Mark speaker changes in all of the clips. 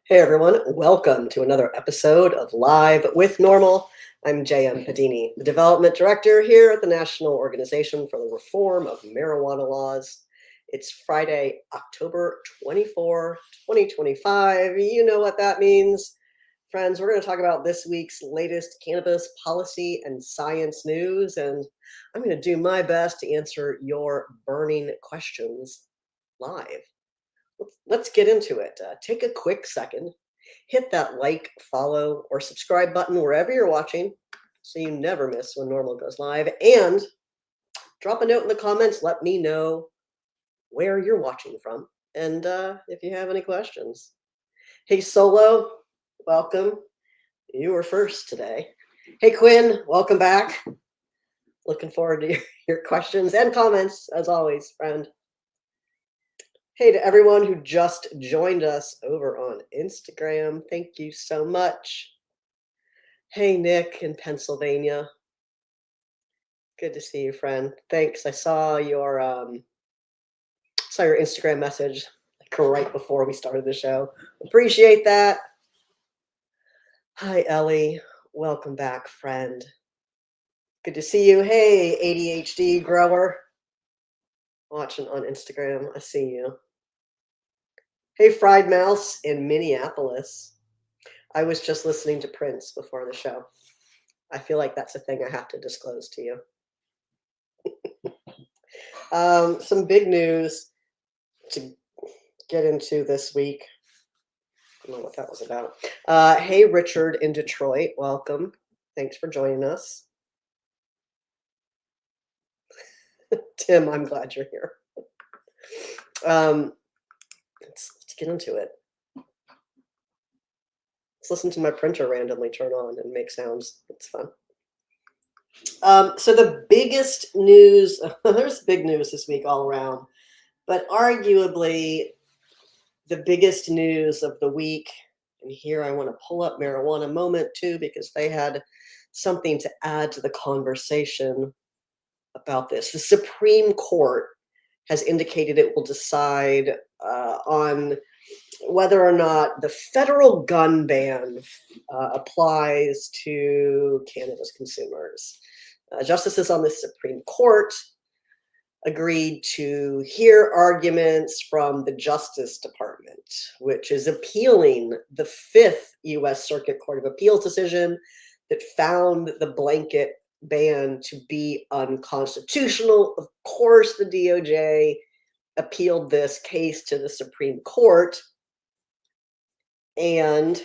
Speaker 1: Hey everyone, welcome to another episode of Live with NORML. I'm J.M. Pedini, the Development Director here at the National Organization for the Reform of Marijuana Laws. It's Friday, October 24, 2025. You know what that means. Friends, we're going to talk about this week's latest cannabis policy and science news, and I'm going to do my best to answer your burning questions live. Let's get into it. Take a quick second, hit that like, follow, or subscribe button wherever you're watching so you never miss when NORML goes live. And drop a note in the comments. Let me know where you're watching from and if you have any questions. Hey, Solo, welcome. You were first today. Hey, Quinn, welcome back. Looking forward to your questions and comments, as always, friend. Hey to everyone who just joined us over on Instagram. Thank you so much. Hey, Nick in Pennsylvania. Good to see you, friend. Thanks. I saw your Instagram message like right before we started the show. Appreciate that. Hi, Ellie. Welcome back, friend. Good to see you. Hey, ADHD grower. Watching on Instagram. I see you. Hey, Fried Mouse in Minneapolis. I was just listening to Prince before the show. I feel like that's a thing I have to disclose to you. Some big news to get into this week. I don't know what that was about. Hey, Richard in Detroit. Welcome. Thanks for joining us. Tim, I'm glad you're here. Let's get into it. Let's listen to my printer randomly turn on and make sounds. It's fun. So the biggest news, there's big news this week all around, but arguably the biggest news of the week, and here I want to pull up Marijuana Moment too, because they had something to add to the conversation about this. The Supreme Court has indicated it will decide on whether or not the federal gun ban applies to cannabis consumers. Justices on the Supreme Court agreed to hear arguments from the Justice Department, which is appealing the Fifth U.S. Circuit Court of Appeals decision that found the blanket ban to be unconstitutional. Of course, the DOJ appealed this case to the Supreme Court, and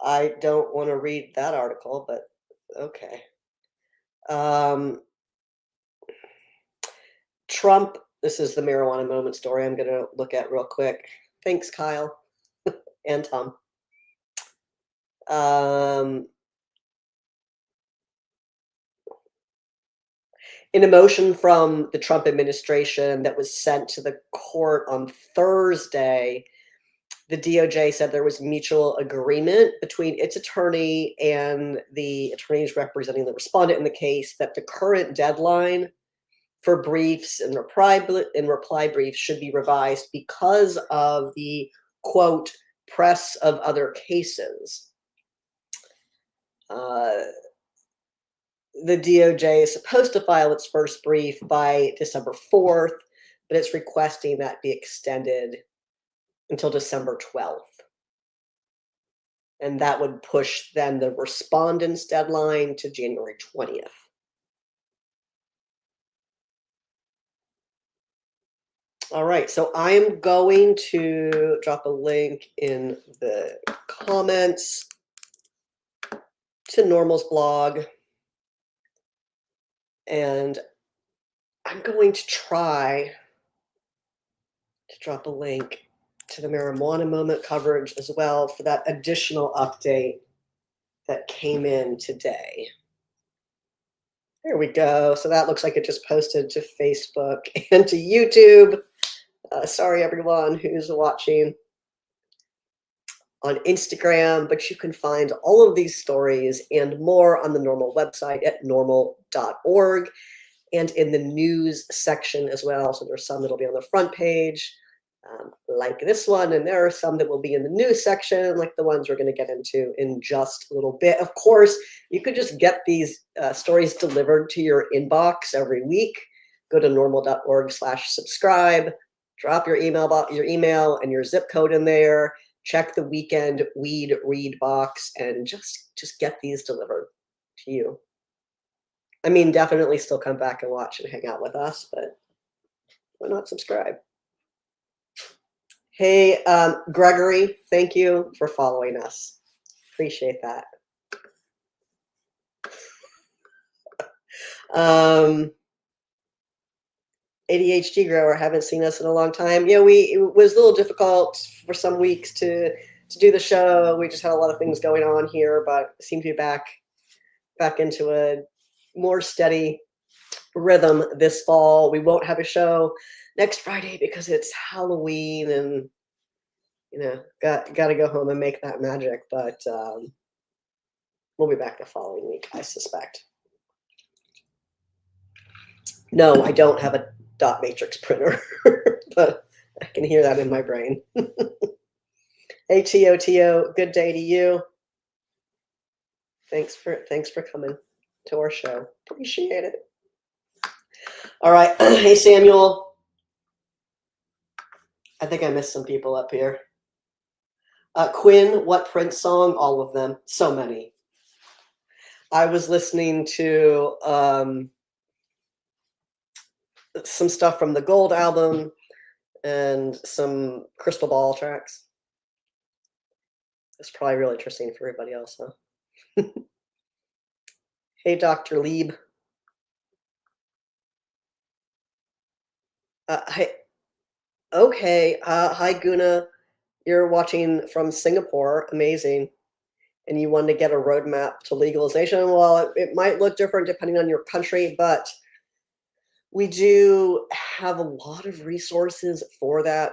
Speaker 1: I don't want to read that article, but okay. Trump, this is the Marijuana Moment story I'm going to look at real quick. Thanks, Kyle and Tom. In a motion from the Trump administration that was sent to the court on Thursday, the DOJ said there was mutual agreement between its attorney and the attorneys representing the respondent in the case that the current deadline for briefs and reply briefs should be revised because of the, quote, press of other cases. The DOJ is supposed to file its first brief by December 4th, but it's requesting that be extended until December 12th. And that would push then the respondent's deadline to January 20th. All right, so I am going to drop a link in the comments to NORML's blog. And I'm going to try to drop a link to the Marijuana Moment coverage as well for that additional update that came in today. There we go. So that looks like it just posted to Facebook and to YouTube. Sorry, everyone who's watching on Instagram, but you can find all of these stories and more on the NORML website at norml.org and in the news section as well. So there's some that'll be on the front page like this one, and there are some that will be in the news section, like the ones we're going to get into in just a little bit. Of course, you could just get these stories delivered to your inbox every week. Go to normal.org/subscribe, drop your email and your zip code in there, check the weekend weed read box, and just get these delivered to you. I mean, definitely still come back and watch and hang out with us, but why not subscribe? Hey, Gregory, thank you for following us. Appreciate that. ADHD grower, haven't seen us in a long time. Yeah, it was a little difficult for some weeks to do the show. We just had a lot of things going on here, but seem to be back into a more steady rhythm this fall. We won't have a show next Friday because it's Halloween, and got to go home and make that magic. But we'll be back the following week, I suspect. No, I don't have a dot matrix printer, but I can hear that in my brain. Hey, Tio, good day to you. Thanks for coming to our show. Appreciate it. All right. Hey, Samuel. I think I missed some people up here. Quinn, what Prince song? All of them. So many. I was listening to some stuff from the Gold album and some Crystal Ball tracks. It's probably really interesting for everybody else, huh? Hey, Dr. Lieb. Hi. Okay. Hi, Guna. You're watching from Singapore. Amazing. And you want to get a roadmap to legalization. Well, it might look different depending on your country, but we do have a lot of resources for that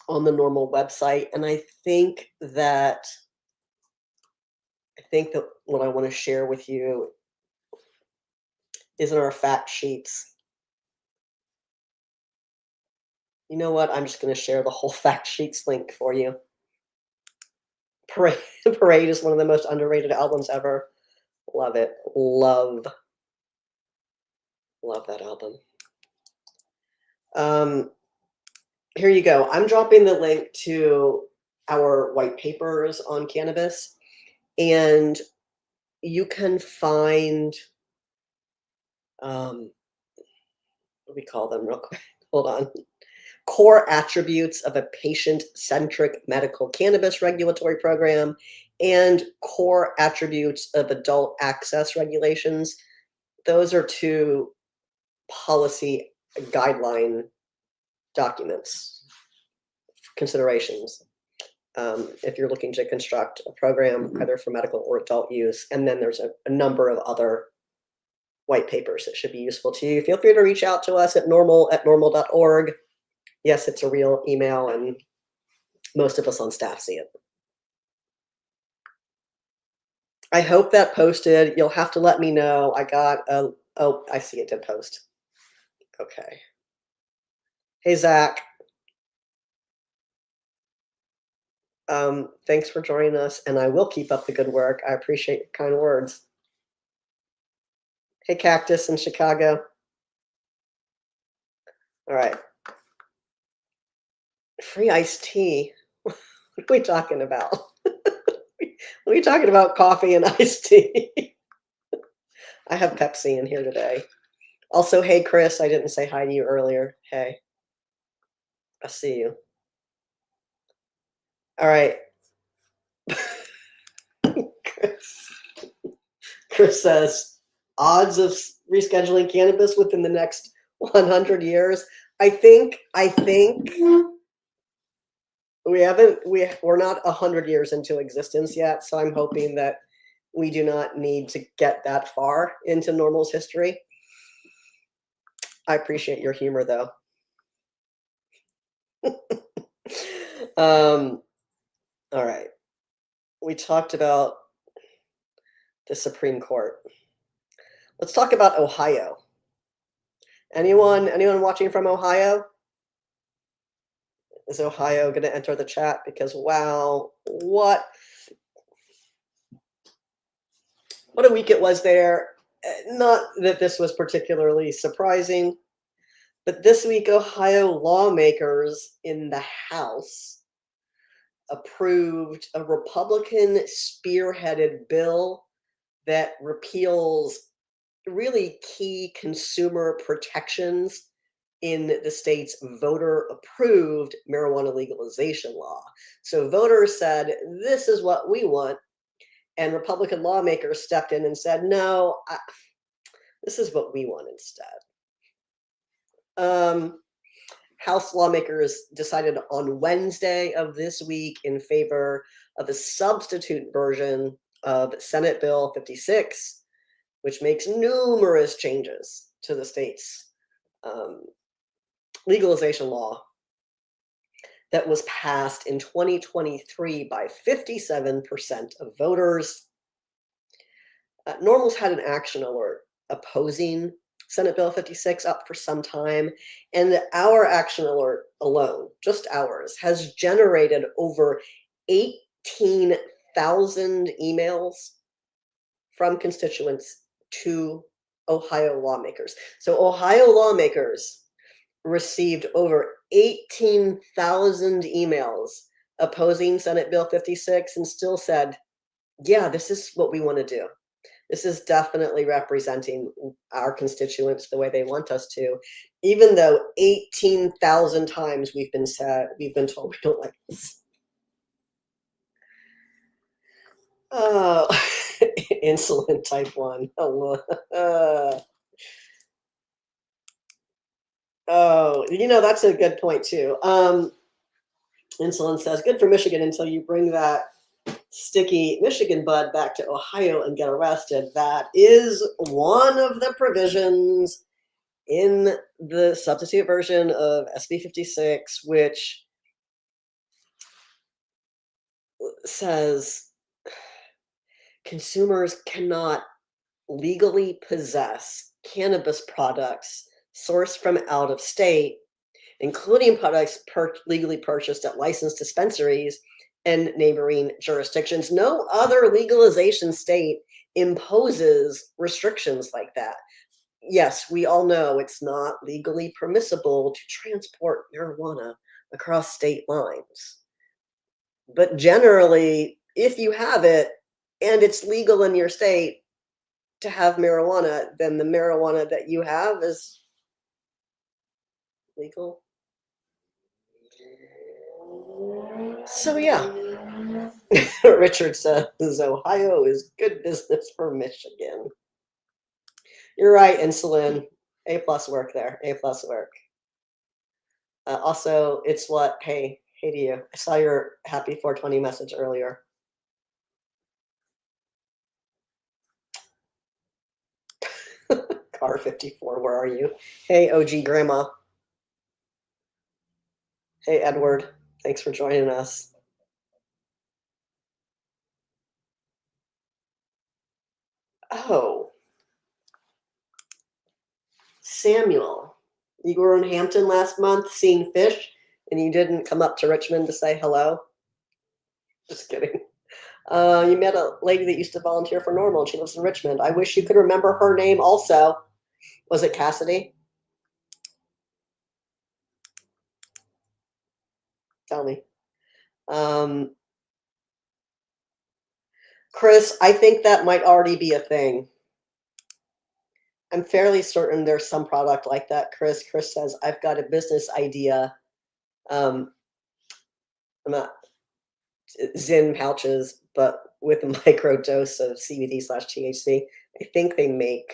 Speaker 1: on the NORML website. And I think that what I want to share with you is in our fact sheets. You know what? I'm just going to share the whole fact sheets link for you. Parade is one of the most underrated albums ever. Love it. Love that album. Here you go. I'm dropping the link to our white papers on cannabis, and you can find what do we call them real quick? Hold on. Core attributes of a patient-centric medical cannabis regulatory program and core attributes of adult access regulations. Those are two policy guideline documents, considerations, if you're looking to construct a program either for medical or adult use. And then there's a number of other white papers that should be useful to you. Feel free to reach out to us at normal@normal.org. Yes, it's a real email, and most of us on staff see it. I hope that posted. You'll have to let me know. I got oh, I see it did post. Okay. Hey, Zach. Thanks for joining us, and I will keep up the good work. I appreciate your kind words. Hey, Cactus in Chicago. All right. Free iced tea. What are we talking about? What are we talking about? Coffee and iced tea. I have Pepsi in here today. Also, hey, Chris, I didn't say hi to you earlier. Hey, I see you. All right. Chris says, odds of rescheduling cannabis within the next 100 years. I think we're not 100 years into existence yet, so I'm hoping that we do not need to get that far into NORML's history. I appreciate your humor, though. All right. We talked about the Supreme Court. Let's talk about Ohio. Anyone watching from Ohio? Is Ohio going to enter the chat? Because wow, what a week it was there. Not that this was particularly surprising, but this week Ohio lawmakers in the House approved a Republican spearheaded bill that repeals really key consumer protections in the state's voter-approved marijuana legalization law. So voters said, this is what we want, and Republican lawmakers stepped in and said, no, this is what we want instead. House lawmakers decided on Wednesday of this week in favor of a substitute version of Senate Bill 56, which makes numerous changes to the state's legalization law that was passed in 2023 by 57% of voters. NORML's had an action alert opposing Senate Bill 56 up for some time, and our action alert alone, just ours, has generated over 18,000 emails from constituents to Ohio lawmakers. So Ohio lawmakers received over 18,000 emails opposing Senate Bill 56 and still said, yeah, this is what we want to do. This is definitely representing our constituents the way they want us to, even though 18,000 times we've been told we don't like this. Oh, insulin type 1. Oh, that's a good point too. Insulin says, good for Michigan until you bring that sticky Michigan bud back to Ohio and get arrested. That is one of the provisions in the substitute version of SB 56, which says consumers cannot legally possess cannabis products sourced from out of state, including products legally purchased at licensed dispensaries and neighboring jurisdictions. No other legalization state imposes restrictions like that. Yes, we all know it's not legally permissible to transport marijuana across state lines. But generally, if you have it and it's legal in your state to have marijuana, then the marijuana that you have is legal. So yeah, Richard says Ohio is good business for Michigan. You're right, insulin. A+ work there. A+ work. Also, it's what? Hey to you. I saw your happy 420 message earlier. Car 54, where are you? Hey, OG Grandma. Hey, Edward. Thanks for joining us. Oh. Samuel, you were in Hampton last month seeing fish, and you didn't come up to Richmond to say hello? Just kidding. You met a lady that used to volunteer for NORML, and she lives in Richmond. I wish you could remember her name also. Was it Cassidy? Tell me. Chris, I think that might already be a thing. I'm fairly certain there's some product like that, Chris. Chris says, I've got a business idea. I'm not Zyn pouches, but with a micro dose of CBD/THC. I think they make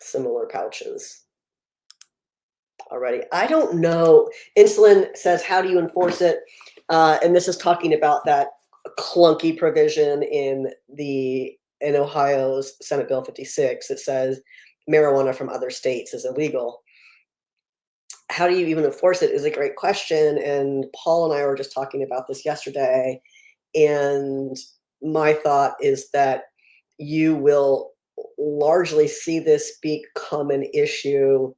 Speaker 1: similar pouches already. I don't know. Insulin says, how do you enforce it? And this is talking about that clunky provision in Ohio's Senate Bill 56. It says marijuana from other states is illegal. How do you even enforce it is a great question. And Paul and I were just talking about this yesterday. And my thought is that you will largely see this become an issue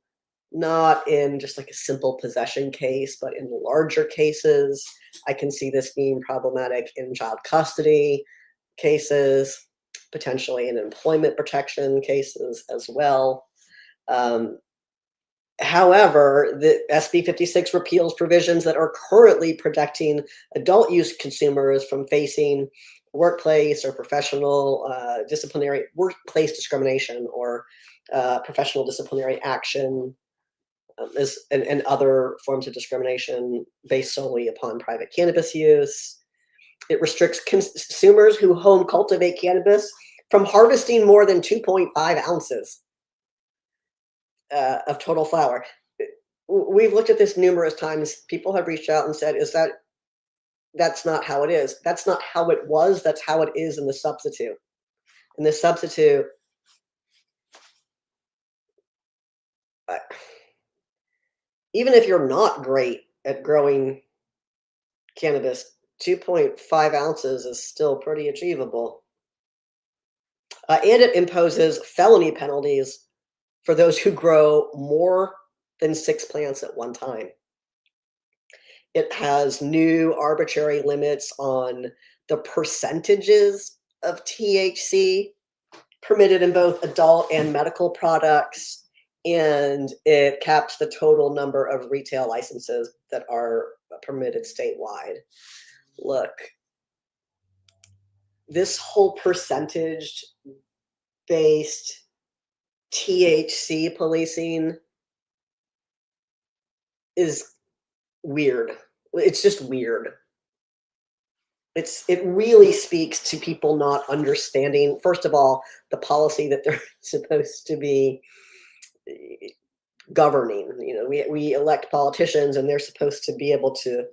Speaker 1: not in just like a simple possession case, but in larger cases. I can see this being problematic in child custody cases, potentially in employment protection cases as well. Um, However, the SB 56 repeals provisions that are currently protecting adult use consumers from facing workplace or professional disciplinary workplace discrimination or professional disciplinary action and other forms of discrimination based solely upon private cannabis use. It restricts consumers who home cultivate cannabis from harvesting more than 2.5 ounces of total flower. We've looked at this numerous times. People have reached out and said, that's not how it is. That's not how it was. That's how it is in the substitute. In the substitute, even if you're not great at growing cannabis, 2.5 ounces is still pretty achievable. And it imposes felony penalties for those who grow more than 6 plants at one time. It has new arbitrary limits on the percentages of THC permitted in both adult and medical products, and it caps the total number of retail licenses that are permitted statewide. Look, this whole percentage-based THC policing is weird. It's just weird. It really speaks to people not understanding, first of all, the policy that they're supposed to be governing. You know, we elect politicians and they're supposed to be able to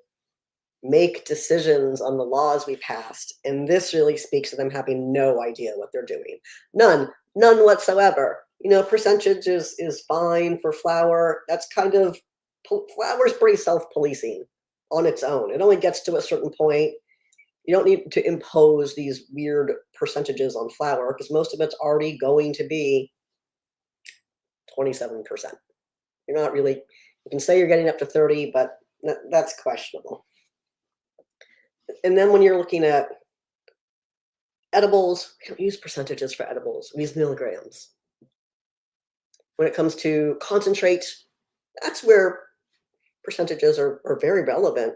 Speaker 1: make decisions on the laws we passed. And this really speaks to them having no idea what they're doing. None whatsoever. You know, percentage is fine for flower. That's kind of, flower's pretty self-policing on its own. It only gets to a certain point. You don't need to impose these weird percentages on flower because most of it's already going to be 27%. You're not really, you can say you're getting up to 30, but that's questionable. And then when you're looking at edibles, we don't use percentages for edibles. We use milligrams. When it comes to concentrate, that's where percentages are very relevant.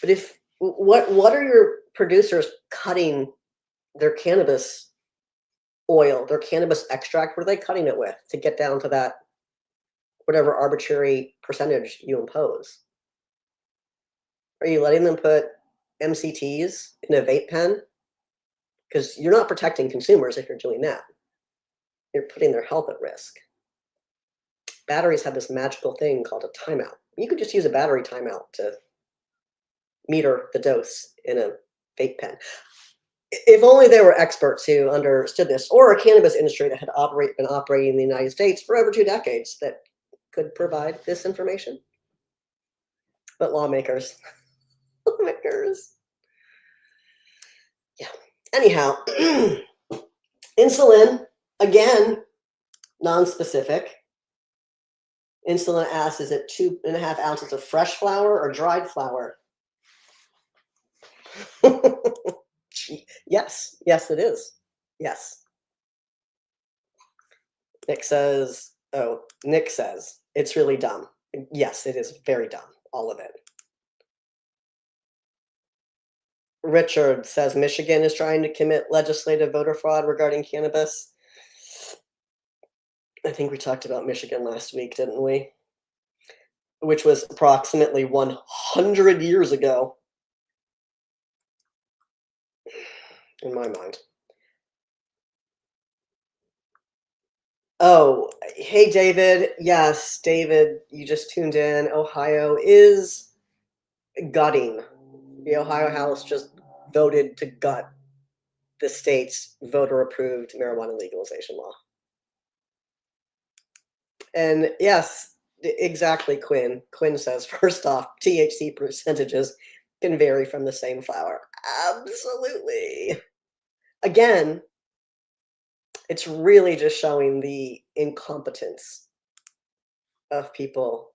Speaker 1: But if what are your producers cutting their cannabis oil, their cannabis extract? What are they cutting it with to get down to that whatever arbitrary percentage you impose? Are you letting them put MCTs in a vape pen? Because you're not protecting consumers if you're doing that. You're putting their health at risk. Batteries have this magical thing called a timeout. You could just use a battery timeout to meter the dose in a vape pen. If only there were experts who understood this, or a cannabis industry that had been operating in the United States for over 2 decades that could provide this information. But lawmakers. Yeah. Anyhow, insulin, again, non-specific. Insulin asks, is it 2.5 ounces of fresh flour or dried flour? Yes, it is. Yes. Nick says, it's really dumb. Yes, it is very dumb, all of it. Richard says Michigan is trying to commit legislative voter fraud regarding cannabis. I think we talked about Michigan last week, didn't we? Which was approximately 100 years ago, in my mind. Oh, hey, David. Yes, David, you just tuned in. Ohio is gutting. The Ohio House just voted to gut the state's voter-approved marijuana legalization law. And yes, exactly, Quinn. Quinn says, first off, THC percentages can vary from the same flower. Absolutely. Again, it's really just showing the incompetence of people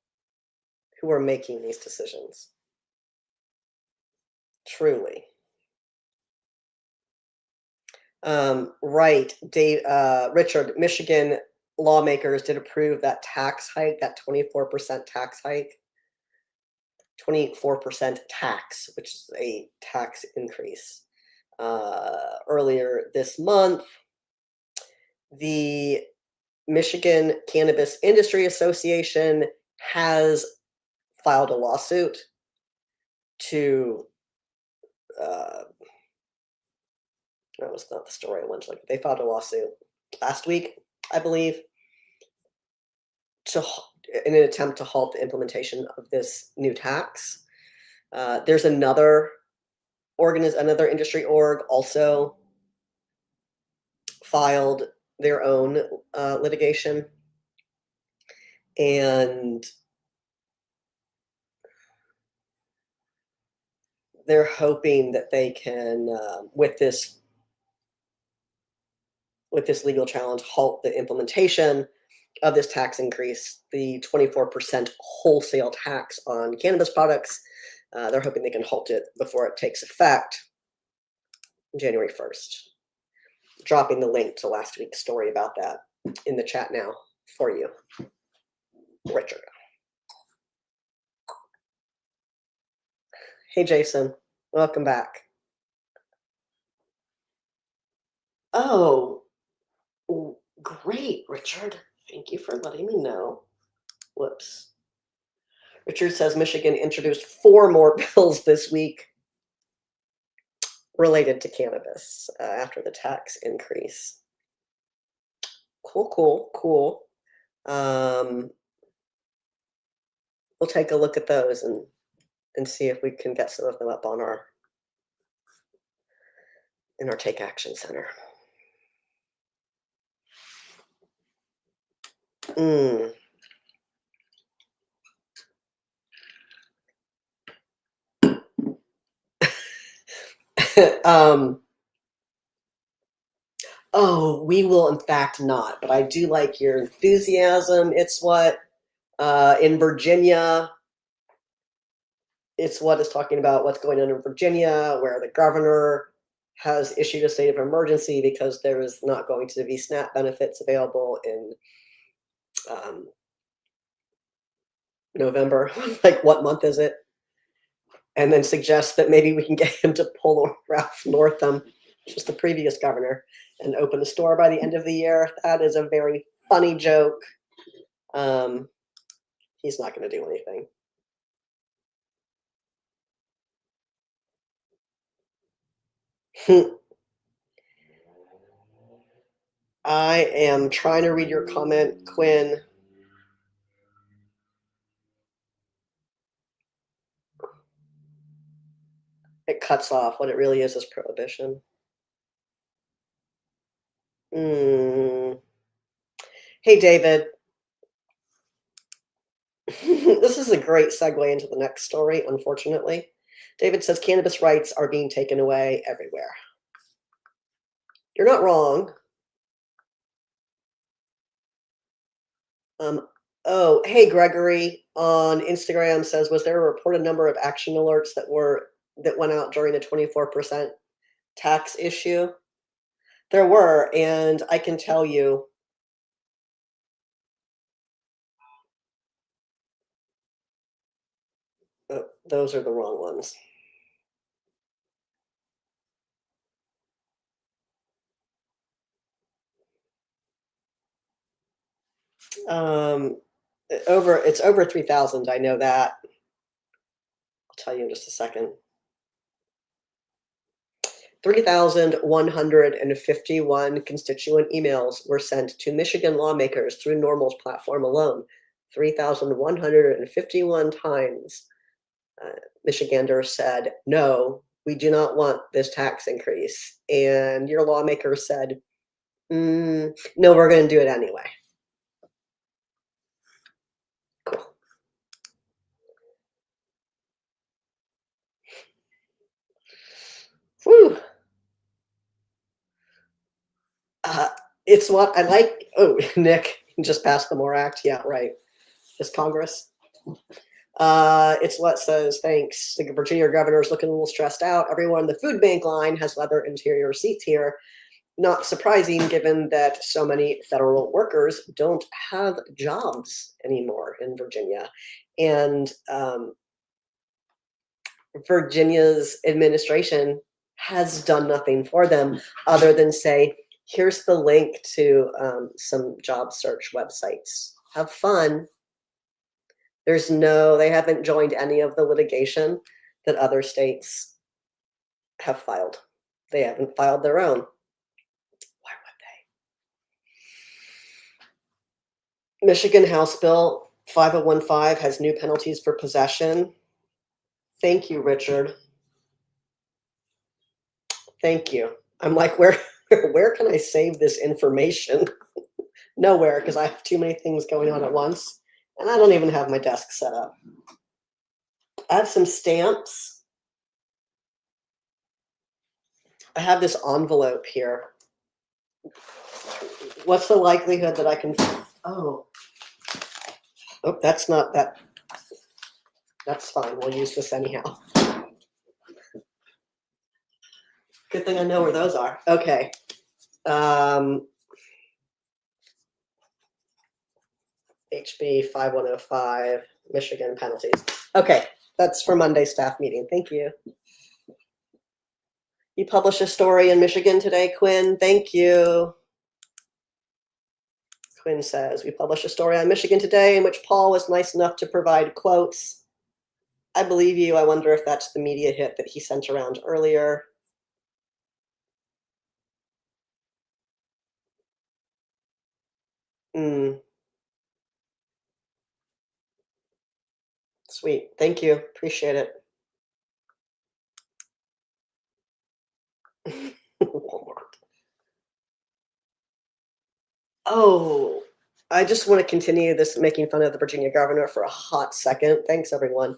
Speaker 1: who are making these decisions. Truly. Right, Dave, Richard, Michigan lawmakers did approve that tax hike, that 24% tax hike. 24% tax, which is a tax increase. Earlier this month, the Michigan Cannabis Industry Association has filed a lawsuit to, that was not the story I went to. Like, they filed a lawsuit last week, I believe, in an attempt to halt the implementation of this new tax. There's another industry org also filed their own litigation, and they're hoping that they can, with this legal challenge, halt the implementation of this tax increase, the 24% wholesale tax on cannabis products. They're hoping they can halt it before it takes effect January 1st. Dropping the link to last week's story about that in the chat now for you, Richard. Hey, Jason, welcome back. Oh, great, Richard. Thank you for letting me know. Whoops. Richard says Michigan introduced 4 more bills this week related to cannabis after the tax increase. Cool. We'll take a look at those and see if we can get some of them up on in our Take Action Center. Oh, we will in fact not, but I do like your enthusiasm. It's what in Virginia, it's what is talking about what's going on in Virginia, where the governor has issued a state of emergency because there is not going to be SNAP benefits available in November. Like, what month is it? And then suggests that maybe we can get him to pull Ralph Northam, just the previous governor, and open the store by the end of the year. That is a very funny joke. He's not going to do anything. I am trying to read your comment, Quinn. It cuts off. What it really is prohibition. Hey, David. This is a great segue into the next story, unfortunately. David says cannabis rights are being taken away everywhere. You're not wrong. Oh, hey, Gregory on Instagram says, was there a reported number of action alerts that went out during the 24% tax issue? There were, and I can tell you, those are the wrong ones. It's over 3,000. I know that. I'll tell you in just a second. 3,151 constituent emails were sent to Michigan lawmakers through NORML's platform alone. 3,151 times. Michiganders said, no, we do not want this tax increase. And your lawmakers said, no, we're going to do it anyway. Cool. Whew. It's what I like. Oh, Nick, just passed the MORE Act. Yeah, right. this Congress. It's what says, thanks. The Virginia governor is looking a little stressed out. Everyone in the food bank line has leather interior seats here. Not surprising given that so many federal workers don't have jobs anymore in Virginia. And Virginia's administration has done nothing for them other than say, here's the link to some job search websites. Have fun. They haven't joined any of the litigation that other states have filed. They haven't filed their own. Why would they? Michigan House Bill 5015 has new penalties for possession. Thank you, Richard. Thank you. I'm like, where can I save this information? Nowhere, because I have too many things going on at once. And I don't even have my desk set up. I have some stamps. I have this envelope here. What's the likelihood that I can, oh, that's not that. That's fine. We'll use this anyhow. Good thing I know where those are. Okay. HB 5105, Michigan penalties. Okay, that's for Monday staff meeting. Thank you. You published a story in Michigan today, Quinn. Thank you. Quinn says, we published a story on Michigan today in which Paul was nice enough to provide quotes. I believe you. I wonder if that's the media hit that he sent around earlier. Sweet. Thank you. Appreciate it. Oh, I just want to continue this making fun of the Virginia governor for a hot second. Thanks, everyone.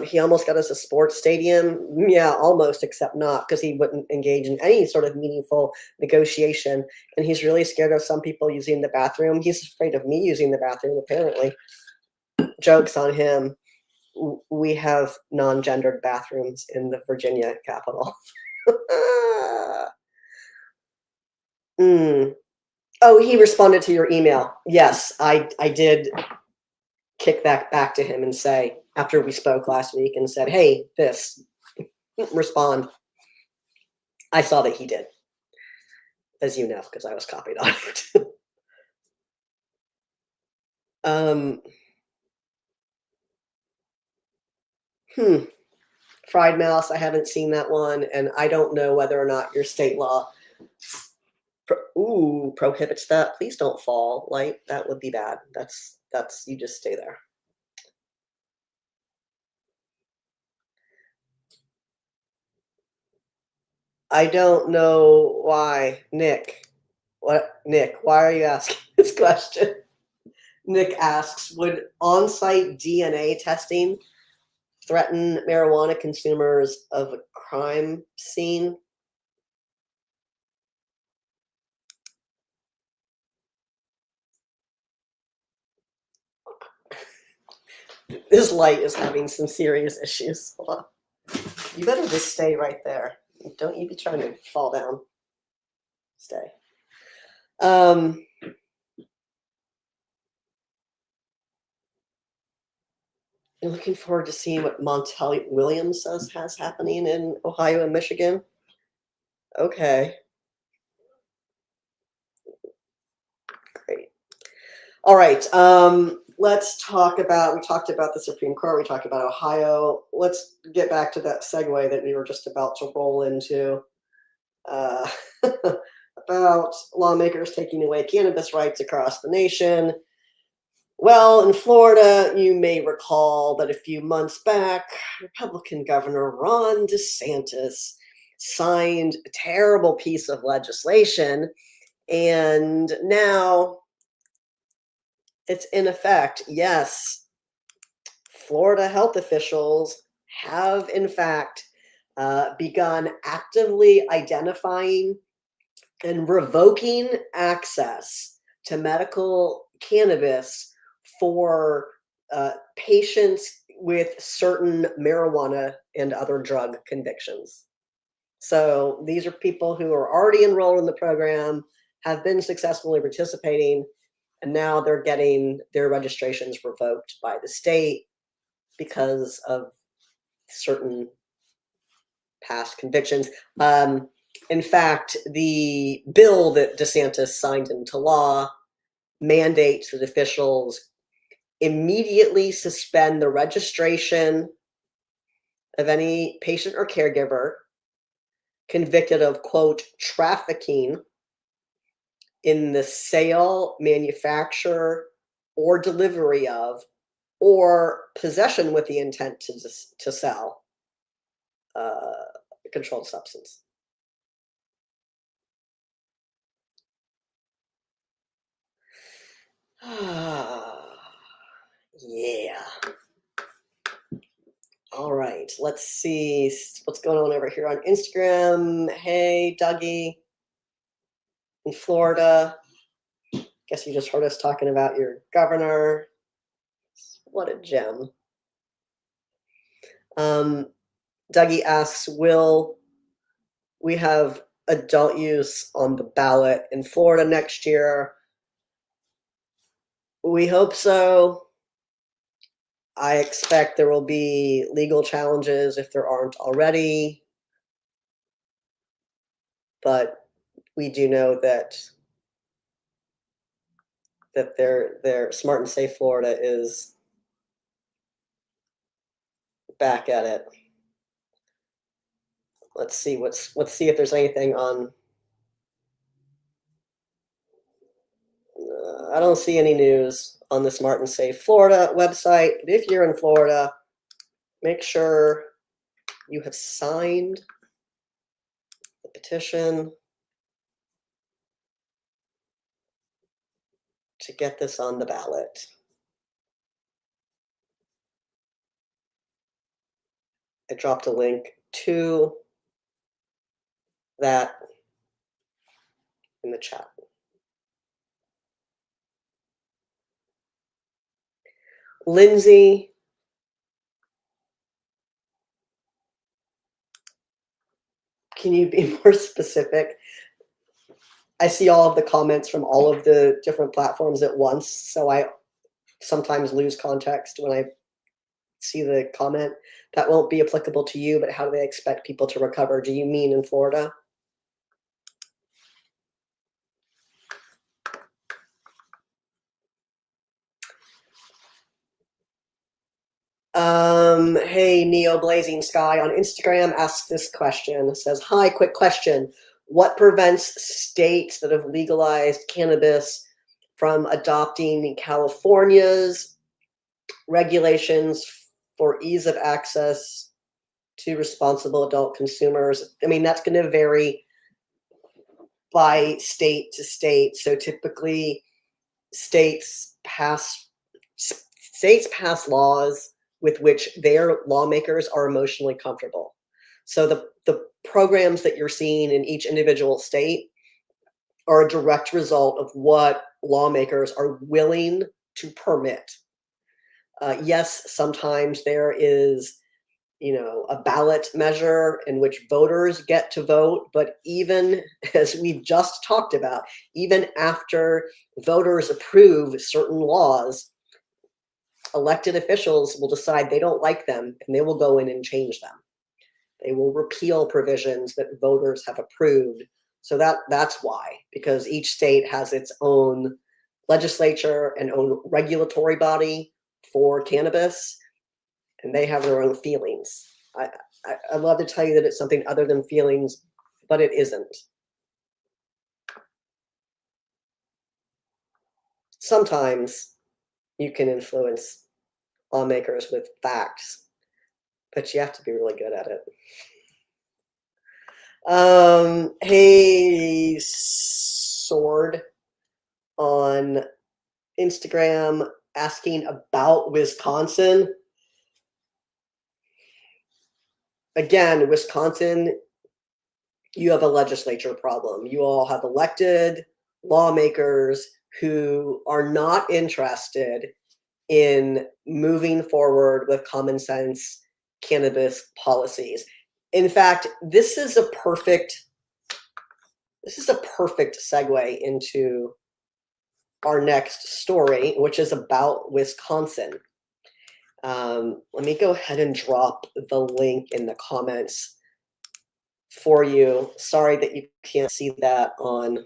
Speaker 1: He almost got us a sports stadium. Yeah, almost, except not, because he wouldn't engage in any sort of meaningful negotiation. And he's really scared of some people using the bathroom. He's afraid of me using the bathroom, apparently. Joke's on him. We have non-gendered bathrooms in the Virginia Capitol. Oh, he responded to your email. Yes, I did kick that back to him and say, after we spoke last week and said, hey, this, respond. I saw that he did, as you know, because I was copied on it. Fried mouse, I haven't seen that one, and I don't know whether or not your state law prohibits that. Please don't fall. Like, that would be bad. That's you just stay there. I don't know why, Nick. What, Nick? Why are you asking this question? Nick asks, would on-site DNA testing threaten marijuana consumers of a crime scene? This light is having some serious issues. Hold on. You better just stay right there. Don't you be trying to fall down. Stay. You're looking forward to seeing what Montel Williams says has happening in Ohio and Michigan? Okay. Great. All right. Let's talk about, we talked about the Supreme Court, we talked about Ohio. Let's get back to that segue that we were just about to roll into about lawmakers taking away cannabis rights across the nation. Well, in Florida, you may recall that a few months back, Republican Governor Ron DeSantis signed a terrible piece of legislation, and now it's in effect. Yes, Florida health officials have, in fact, begun actively identifying and revoking access to medical cannabis for patients with certain marijuana and other drug convictions. So these are people who are already enrolled in the program, have been successfully participating, and now they're getting their registrations revoked by the state because of certain past convictions. In fact, the bill that DeSantis signed into law mandates that officials immediately suspend the registration of any patient or caregiver convicted of, quote, trafficking in the sale, manufacture, or delivery of, or possession with the intent to sell a controlled substance. Yeah. All right, let's see what's going on over here on Instagram. Hey, Dougie in Florida. Guess you just heard us talking about your governor. What a gem. Dougie asks, will we have adult use on the ballot in Florida next year? We hope so. I expect there will be legal challenges if there aren't already. But we do know that their Smart and Safe Florida is back at it. Let's see if there's anything on. I don't see any news on the Smart and Safe Florida website. But if you're in Florida, make sure you have signed the petition to get this on the ballot. I dropped a link to that in the chat. Lindsay, can you be more specific? I see all of the comments from all of the different platforms at once, so I sometimes lose context when I see the comment. That won't be applicable to you, but how do they expect people to recover? Do you mean in Florida? Hey, Neo Blazing Sky on Instagram asks this question. It says, hi, quick question. What prevents states that have legalized cannabis from adopting California's regulations for ease of access to responsible adult consumers? I mean, that's going to vary by state to state. So typically states pass laws with which their lawmakers are emotionally comfortable. So the programs that you're seeing in each individual state are a direct result of what lawmakers are willing to permit. Yes, sometimes there is, a ballot measure in which voters get to vote, but even as we've just talked about, even after voters approve certain laws, elected officials will decide they don't like them and they will go in and change them. They will repeal provisions that voters have approved. So that's why, because each state has its own legislature and own regulatory body for cannabis, and they have their own feelings. I'd love to tell you that it's something other than feelings, but it isn't. Sometimes you can influence lawmakers with facts, but you have to be really good at it. Hey, Sword on Instagram asking about Wisconsin. Again, Wisconsin, you have a legislature problem. You all have elected lawmakers who are not interested in moving forward with common sense cannabis policies. In fact, this is a perfect segue into our next story, which is about Wisconsin. Let me go ahead and drop the link in the comments for you. Sorry that you can't see that on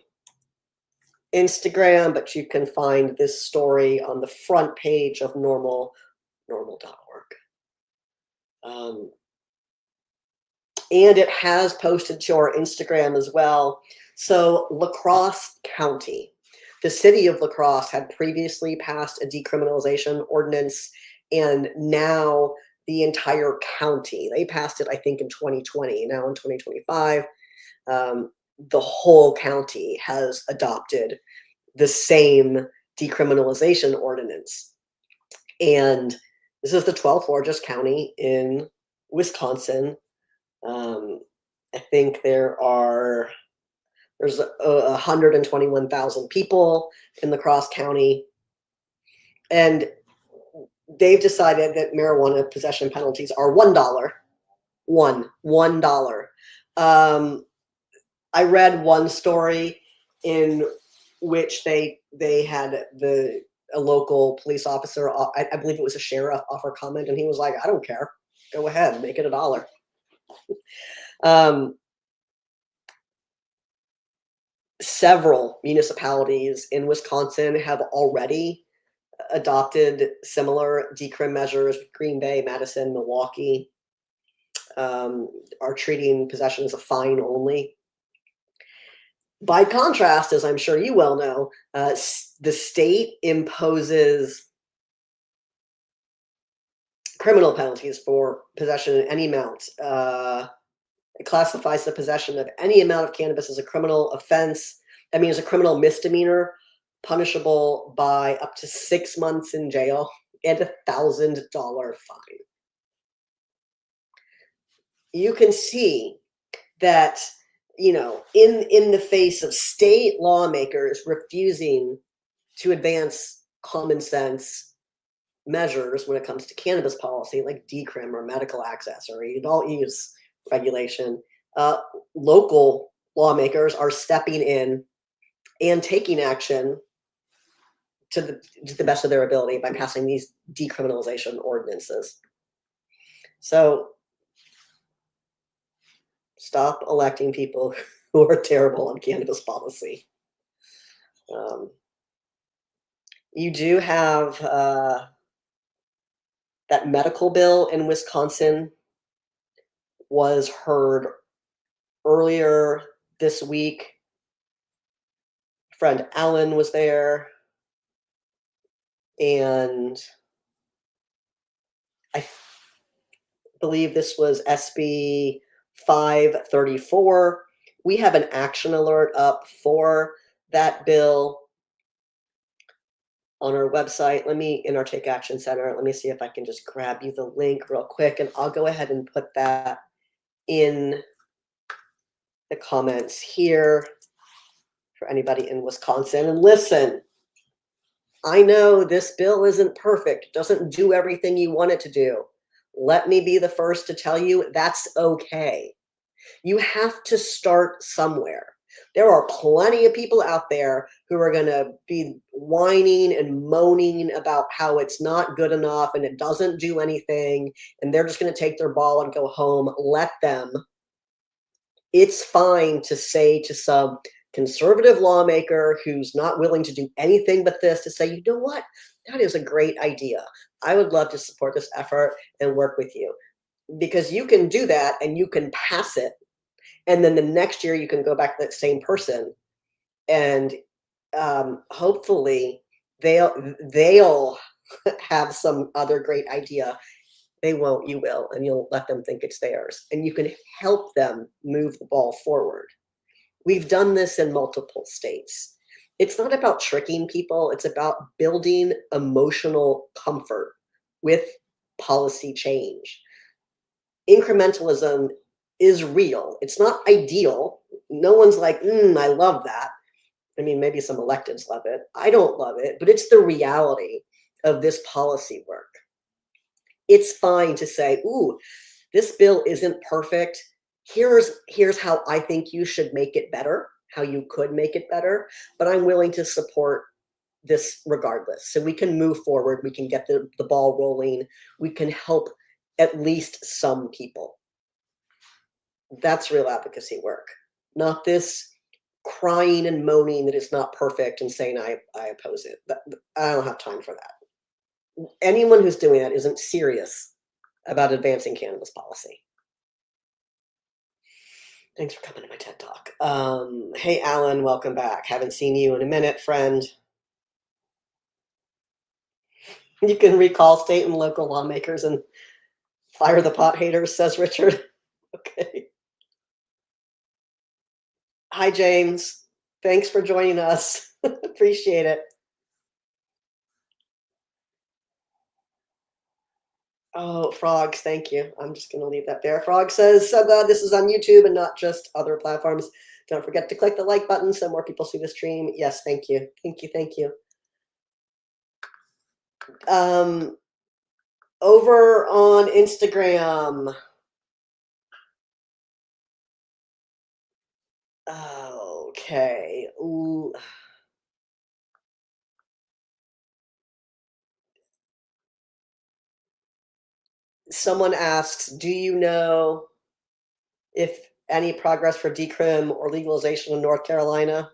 Speaker 1: Instagram, but you can find this story on the front page of NORML, NORML.org. And it has posted to our Instagram as well. So Lacrosse County, the city of Lacrosse had previously passed a decriminalization ordinance, and now the entire county, they passed it, I think, in 2020. Now in 2025, the whole county has adopted the same decriminalization ordinance. And this is the 12th largest county in Wisconsin. I think there's 121,000 people in Crosse County, and they've decided that marijuana possession penalties are $1. $1. I read one story in which they had a local police officer, I believe it was a sheriff, offer comment, and he was like, "I don't care. Go ahead, make it $1." Several municipalities in Wisconsin have already adopted similar decrim measures. Green Bay, Madison, Milwaukee are treating possession as a fine only. By contrast, as I'm sure you well know, the state imposes criminal penalties for possession in any amount. It classifies the possession of any amount of cannabis as a criminal offense. I mean, as a criminal misdemeanor, punishable by up to 6 months in jail and $1,000 fine. You can see that, in the face of state lawmakers refusing to advance common sense measures when it comes to cannabis policy, like decrim or medical access or adult use regulation, local lawmakers are stepping in and taking action to the best of their ability by passing these decriminalization ordinances. So stop electing people who are terrible on cannabis policy. You do have that medical bill in Wisconsin was heard earlier this week. Friend Alan was there, and I believe this was SB 534. We have an action alert up for that bill on our website. In our Take Action Center, let me see if I can just grab you the link real quick, and I'll go ahead and put that in the comments here for anybody in Wisconsin. And listen, I know this bill isn't perfect, doesn't do everything you want it to do. Let me be the first to tell you that's okay. You have to start somewhere. There are plenty of people out there who are going to be whining and moaning about how it's not good enough and it doesn't do anything, and they're just going to take their ball and go home. Let them. It's fine to say to some conservative lawmaker who's not willing to do anything but this, to say, you know what, that is a great idea. I would love to support this effort and work with you. Because you can do that and you can pass it. And then the next year you can go back to that same person, and hopefully they'll have some other great idea. They won't, you will, and you'll let them think it's theirs. And you can help them move the ball forward. We've done this in multiple states. It's not about tricking people. It's about building emotional comfort with policy change. Incrementalism is real. It's not ideal. No one's like, I love that. I mean, maybe some electeds love it. I don't love it, but it's the reality. of this policy work. It's fine to say, ooh, this bill isn't perfect. Here's how I think you should make it better, how you could make it better, but I'm willing to support this regardless. So we can move forward, we can get the ball rolling, we can help at least some people. That's real advocacy work, not this crying and moaning that it's not perfect and saying I oppose it. I don't have time for that. Anyone who's doing that isn't serious about advancing cannabis policy. Thanks for coming to my TED Talk. Hey, Alan, welcome back. Haven't seen you in a minute, friend. You can recall state and local lawmakers and fire the pot haters, says Richard. Okay. Hi, James. Thanks for joining us. Appreciate it. Oh, Frogs, thank you. I'm just going to leave that there. Frog says, so glad this is on YouTube and not just other platforms. Don't forget to click the like button so more people see the stream. Yes, thank you. Thank you. Thank you. Over on Instagram. Okay. Ooh. Someone asks, do you know if any progress for decrim or legalization in North Carolina?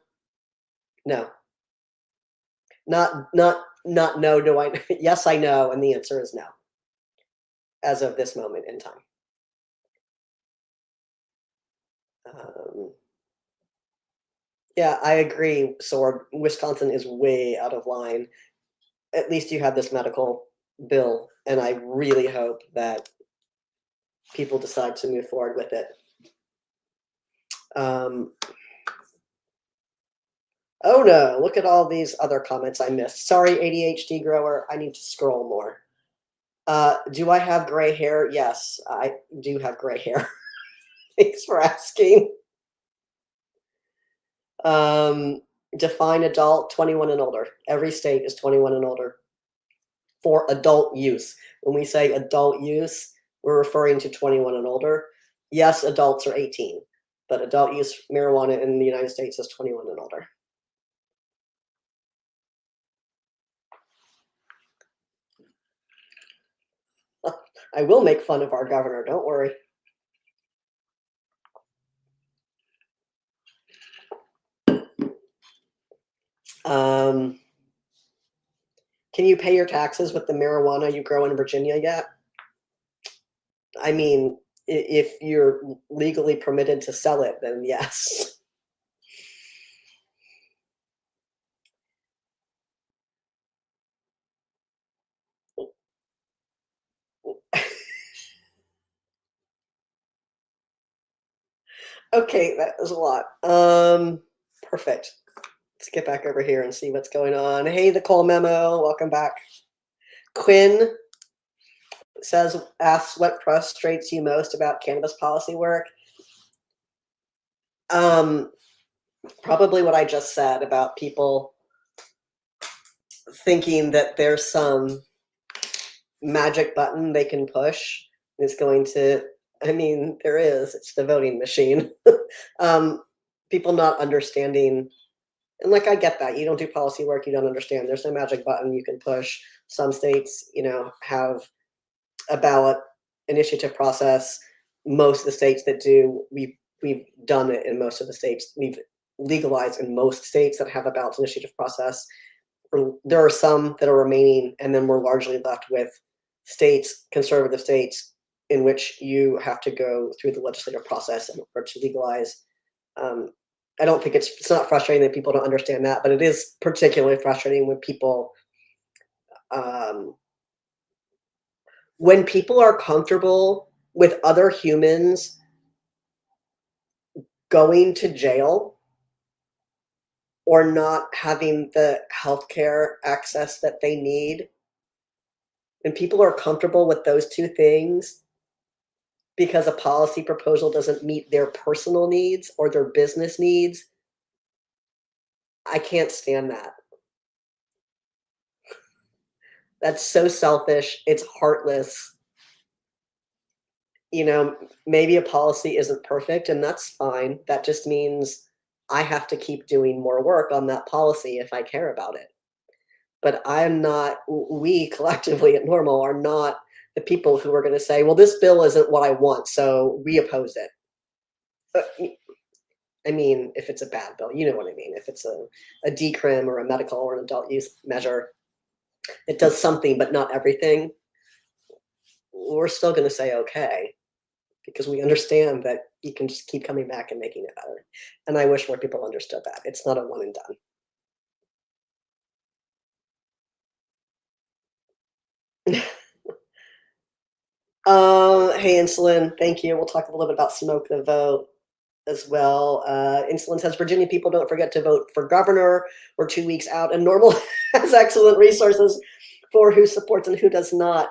Speaker 1: No. Not no, do I? Yes, I know, and the answer is no, as of this moment in time. Yeah, I agree, Sword. Wisconsin is way out of line. At least you have this medical bill, and I really hope that people decide to move forward with it. Oh no, look at all these other comments I missed. Sorry, ADHD grower, I need to scroll more. Do I have gray hair? Yes, I do have gray hair. Thanks for asking. Define adult, 21 and older. Every state is 21 and older for adult use. When we say adult use, we're referring to 21 and older. Yes, adults are 18, but adult use marijuana in the United States is 21 and older. I will make fun of our governor, don't worry. Can you pay your taxes with the marijuana you grow in Virginia yet? I mean, if you're legally permitted to sell it, then yes. Okay, that was a lot. Perfect. Let's get back over here and see what's going on. Hey, the Cole Memo, welcome back. Quinn asks what frustrates you most about cannabis policy work. Probably what I just said about people thinking that there's some magic button they can push. It's going to, I mean, there is, it's the voting machine. People not understanding, and like, I get that. You don't do policy work, you don't understand. There's no magic button you can push. Some states, have a ballot initiative process. Most of the states that do, we've done it in most of the states. We've legalized in most states that have a ballot initiative process. There are some that are remaining, and then we're largely left with states, conservative states, in which you have to go through the legislative process in order to legalize. I don't think it's not frustrating that people don't understand that, but it is particularly frustrating when people are comfortable with other humans going to jail or not having the healthcare access that they need. And people are comfortable with those two things because a policy proposal doesn't meet their personal needs or their business needs. I can't stand that. That's so selfish. It's heartless. You know, maybe a policy isn't perfect, and that's fine. That just means I have to keep doing more work on that policy if I care about it. But I'm not, we collectively at NORML are not the people who are going to say, well, this bill isn't what I want, so we oppose it. I mean, if it's a bad bill, you know what I mean. If it's a decrim or a medical or an adult use measure, it does something, but not everything. We're still going to say okay, because we understand that you can just keep coming back and making it better. And I wish more people understood that. It's not a one and done. Hey, Insulin, thank you. We'll talk a little bit about Smoke the Vote as well. Insulin says, Virginia people, don't forget to vote for governor. We're 2 weeks out, and NORML has excellent resources for who supports and who does not.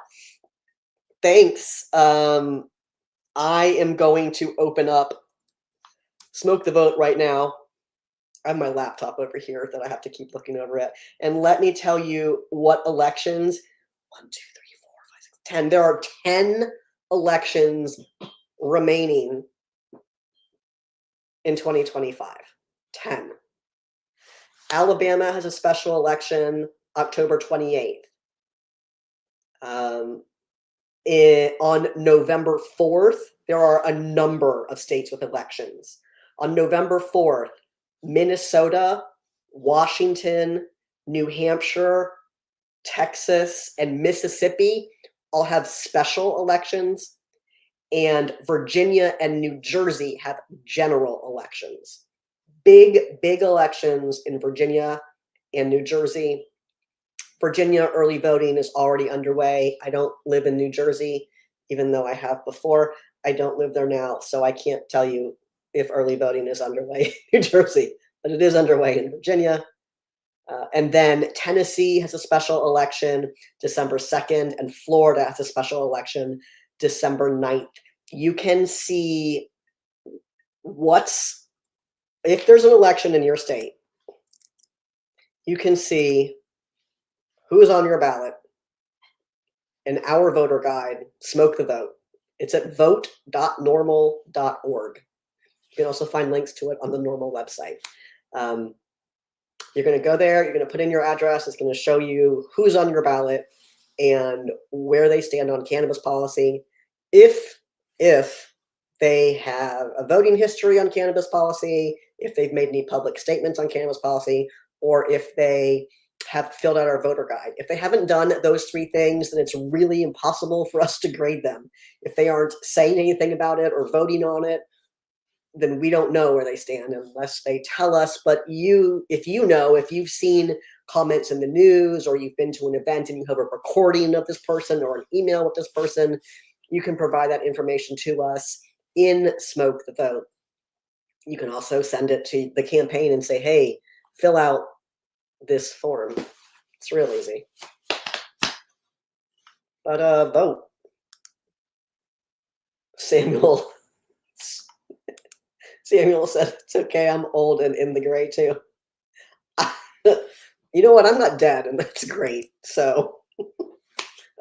Speaker 1: Thanks. I am going to open up Smoke the Vote right now. I have my laptop over here that I have to keep looking over at. And let me tell you what elections, 1, 2, 3, 4, 5, 6, 10. There are 10 elections remaining in 2025. 10. Alabama has a special election October 28th. On November 4th, there are a number of states with elections. On November 4th, Minnesota, Washington, New Hampshire, Texas, and Mississippi all have special elections, and Virginia and New Jersey have general elections. Big elections in Virginia and New Jersey. Virginia early voting is already underway. I don't live in New Jersey, even though I have before. I don't live there now, so I can't tell you if early voting is underway in New Jersey, but it is underway in Virginia. And then Tennessee has a special election December 2nd, and Florida has a special election December 9th. You can see if there's an election in your state, you can see who's on your ballot in our voter guide, Smoke the Vote. It's at vote.norml.org. You can also find links to it on the NORML website. You're going to go there, you're going to put in your address, it's going to show you who's on your ballot and where they stand on cannabis policy. If they have a voting history on cannabis policy, if they've made any public statements on cannabis policy, or if they have filled out our voter guide. If they haven't done those 3 things, then it's really impossible for us to grade them. If they aren't saying anything about it or voting on it, then we don't know where they stand unless they tell us. But if you've seen comments in the news, or you've been to an event and you have a recording of this person or an email with this person, you can provide that information to us in Smoke the Vote. You can also send it to the campaign and say, hey, fill out this form. It's real easy. But vote. Samuel said, it's okay, I'm old and in the gray too. You know what? I'm not dead, and that's great. So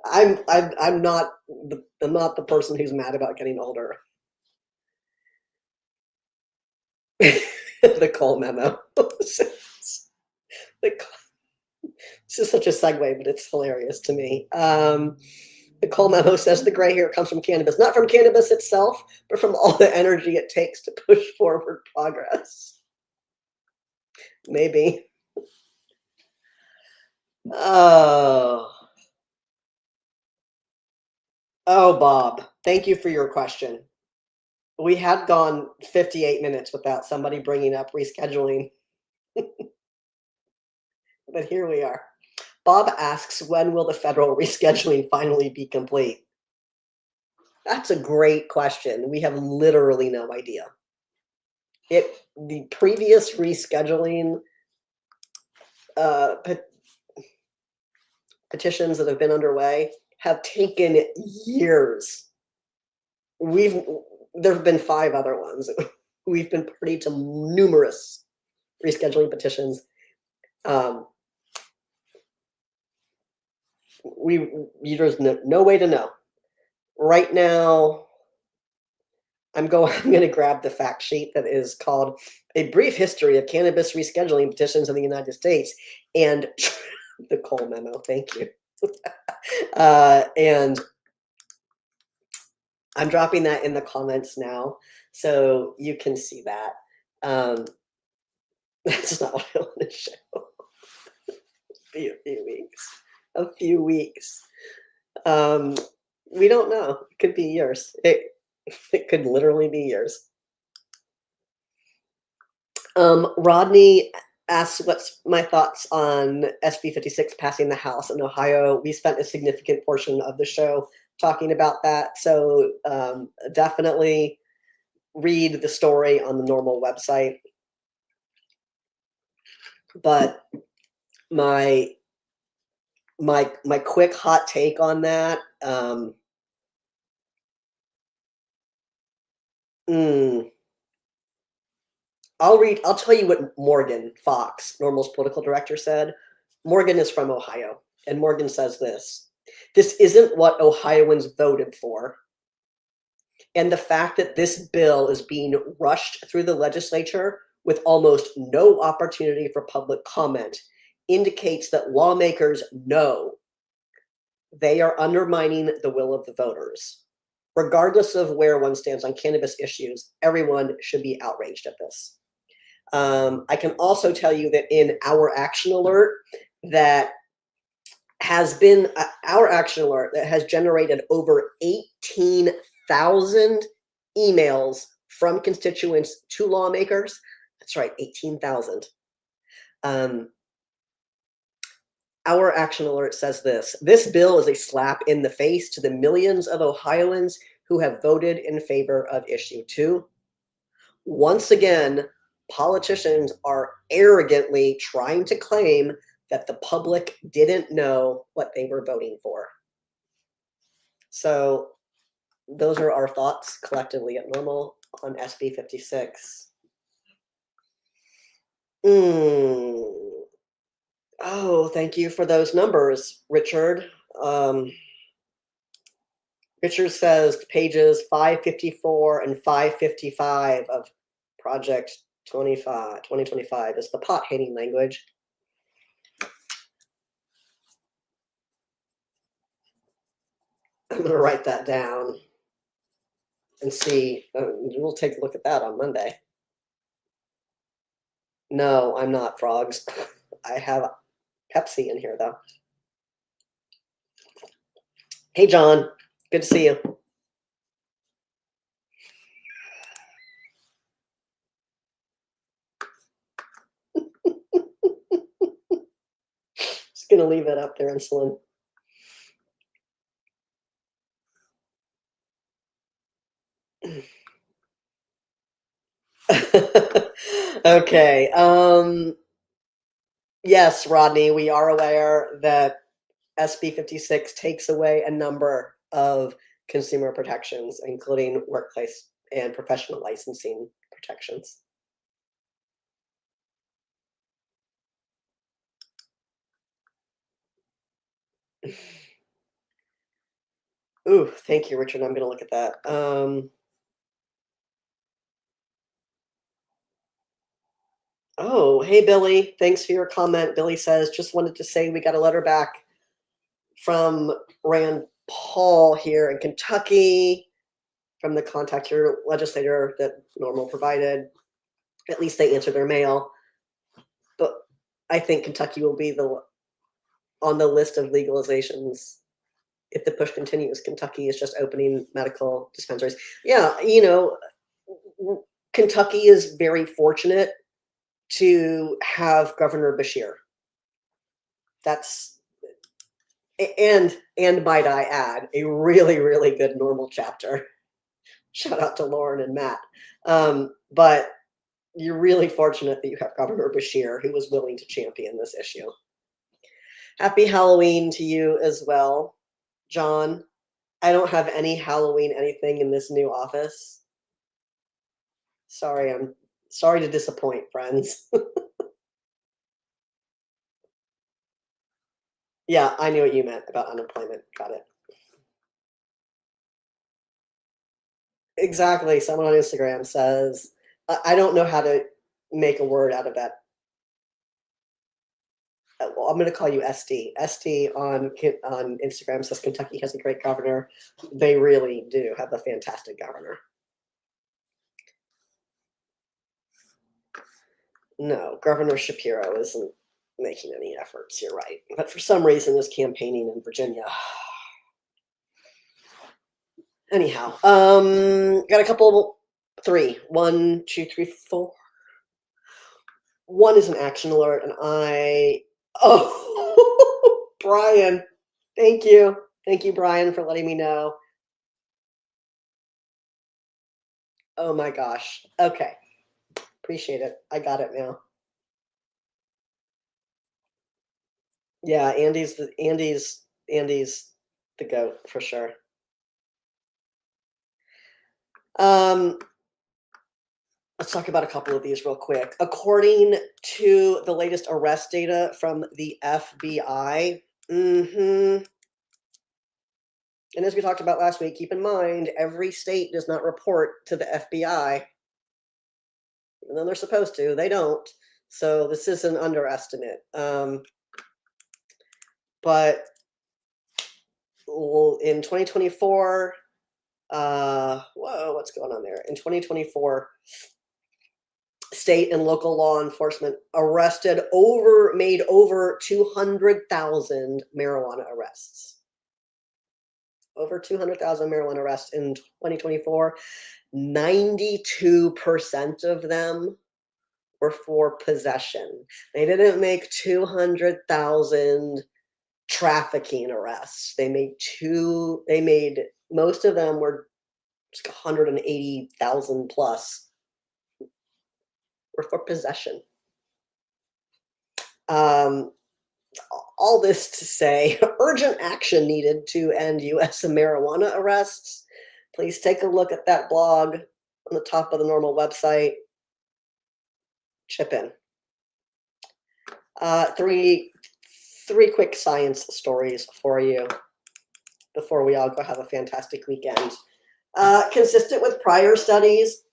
Speaker 1: I'm not the person who's mad about getting older. The Cole memo. This is such a segue, but it's hilarious to me. The Cole memo says the gray hair comes from cannabis, not from cannabis itself, but from all the energy it takes to push forward progress. Maybe. Oh, Bob, thank you for your question. We had gone 58 minutes without somebody bringing up rescheduling. But here we are. Bob asks, when will the federal rescheduling finally be complete? That's a great question. We have literally no idea. The previous rescheduling petitions that have been underway have taken years. There have been 5 other ones. We've been party to numerous rescheduling petitions. There's no way to know. Right now, I'm going to grab the fact sheet that is called "A Brief History of Cannabis Rescheduling Petitions in the United States," and the Cole memo. Thank you. And I'm dropping that in the comments now, so you can see that. That's not what I want to show. Be a few weeks. A few weeks. We don't know. It could be years. It could literally be years. Rodney asks what's my thoughts on SB 56 passing the House in Ohio. We spent a significant portion of the show talking about that, so definitely read the story on the NORML website. But my quick hot take on that, I'll tell you what Morgan Fox, NORML's political director, said. Morgan is from Ohio, and Morgan says this: "This isn't what Ohioans voted for. And the fact that this bill is being rushed through the legislature with almost no opportunity for public comment indicates that lawmakers know they are undermining the will of the voters. Regardless of where one stands on cannabis issues, everyone should be outraged at this." I can also tell you that in our action alert that has been our action alert that has generated over 18,000 emails from constituents to lawmakers. That's right, 18,000. Our action alert says this bill is a slap in the face to the millions of Ohioans who have voted in favor of issue 2. Once again, politicians are arrogantly trying to claim that the public didn't know what they were voting for. So those are our thoughts collectively at NORML on SB 56. Oh, thank you for those numbers, Richard. Richard says pages 554 and 555 of Project 2025 is the pot hating language. I'm going to write that down and see. We'll take a look at that on Monday. No, I'm not, frogs. I have Pepsi in here, though. Hey, John. Good to see you. Just going to leave it up there, insulin. Okay. Yes, Rodney, we are aware that SB 56 takes away a number of consumer protections, including workplace and professional licensing protections. Ooh, thank you, Richard. I'm going to look at that. Oh, hey, Billy. Thanks for your comment. Billy says, just wanted to say we got a letter back from Rand Paul here in Kentucky from the contact your legislator that NORML provided. At least they answered their mail. But I think Kentucky will be on the list of legalizations. If the push continues, Kentucky is just opening medical dispensaries. Yeah, Kentucky is very fortunate to have Governor Beshear. That's and might I add, a really, really good NORML chapter. Shout out to Lauren and Matt. But you're really fortunate that you have Governor Beshear, who was willing to champion this issue. Happy Halloween to you as well, John. I don't have any Halloween anything in this new office. Sorry, I'm sorry to disappoint, friends. Yeah, I knew what you meant about unemployment. Got it. Exactly. Someone on Instagram says, I don't know how to make a word out of that. Well, I'm going to call you SD. SD on Instagram says Kentucky has a great governor. They really do have a fantastic governor. No, Governor Shapiro isn't making any efforts. You're right. But for some reason, is campaigning in Virginia. Anyhow, got a couple, three. One, two, three, four. One is an action alert, and oh, Brian, thank you. Thank you, Brian, for letting me know. Oh my gosh. Okay. Appreciate it. I got it now. Yeah, Andy's the goat for sure. Um, let's talk about a couple of these real quick. According to the latest arrest data from the FBI, and as we talked about last week, keep in mind every state does not report to the FBI, even though they're supposed to. They don't. So this is an underestimate. But in 2024, whoa, what's going on there? In 2024, state and local law enforcement made over 200,000 marijuana arrests. Over 200,000 marijuana arrests in 2024. 92% of them were for possession. They didn't make 200,000 trafficking arrests. Most of them were just 180,000 plus were for possession. All this to say, urgent action needed to end U.S. marijuana arrests. Please take a look at that blog on the top of the NORML website. Chip in. Three quick science stories for you before we all go have a fantastic weekend. Consistent with prior studies,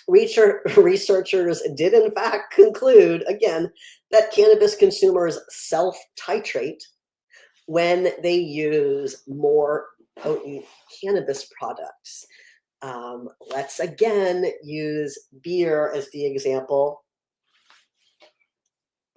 Speaker 1: researchers did in fact conclude, again, that cannabis consumers self-titrate when they use more potent cannabis products. Let's again use beer as the example.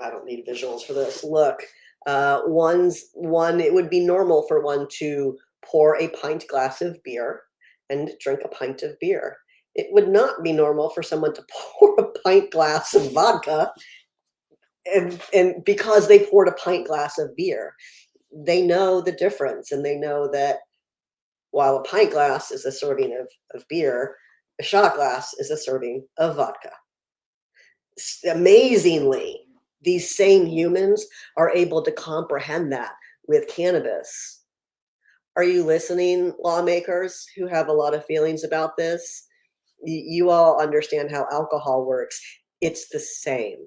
Speaker 1: I don't need visuals for this. Look, it would be normal for one to pour a pint glass of beer and drink a pint of beer. It would not be normal for someone to pour a pint glass of vodka, and because they poured a pint glass of beer. They know the difference, and they know that while a pint glass is a serving of beer, a shot glass is a serving of vodka. Amazingly, these same humans are able to comprehend that with cannabis. Are you listening, lawmakers who have a lot of feelings about this? You all understand how alcohol works. It's the same.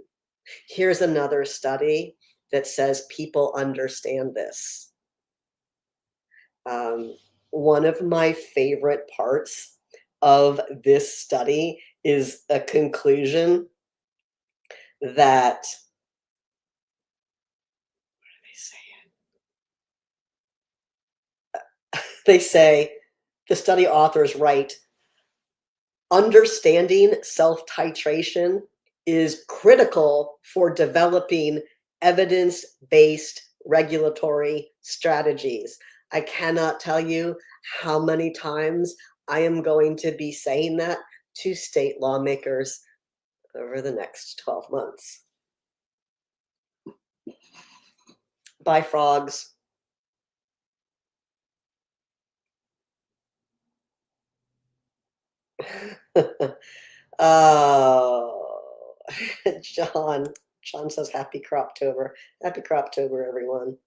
Speaker 1: Here's another study that says people understand this. One of my favorite parts of this study is a conclusion that, they say, the study authors write, understanding self-titration is critical for developing evidence-based regulatory strategies. I cannot tell you how many times I am going to be saying that to state lawmakers over the next 12 months. Bye, frogs. Oh, John. John says happy Croptober. Happy Croptober, everyone.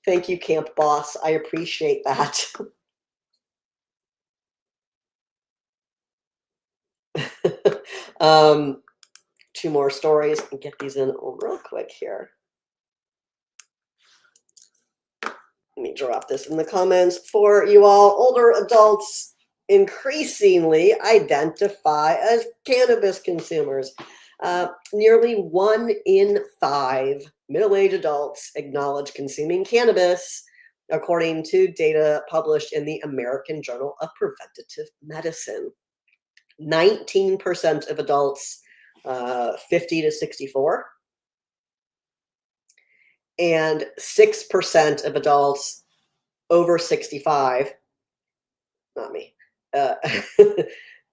Speaker 1: Thank you, Camp Boss. I appreciate that. Two more stories and get these in real quick here. Let me drop this in the comments for you all. Older adults increasingly identify as cannabis consumers. Nearly 1 in 5 middle-aged adults acknowledge consuming cannabis, according to data published in the American Journal of Preventative Medicine. 19% of adults 50 to 64, and 6% of adults over 65, not me,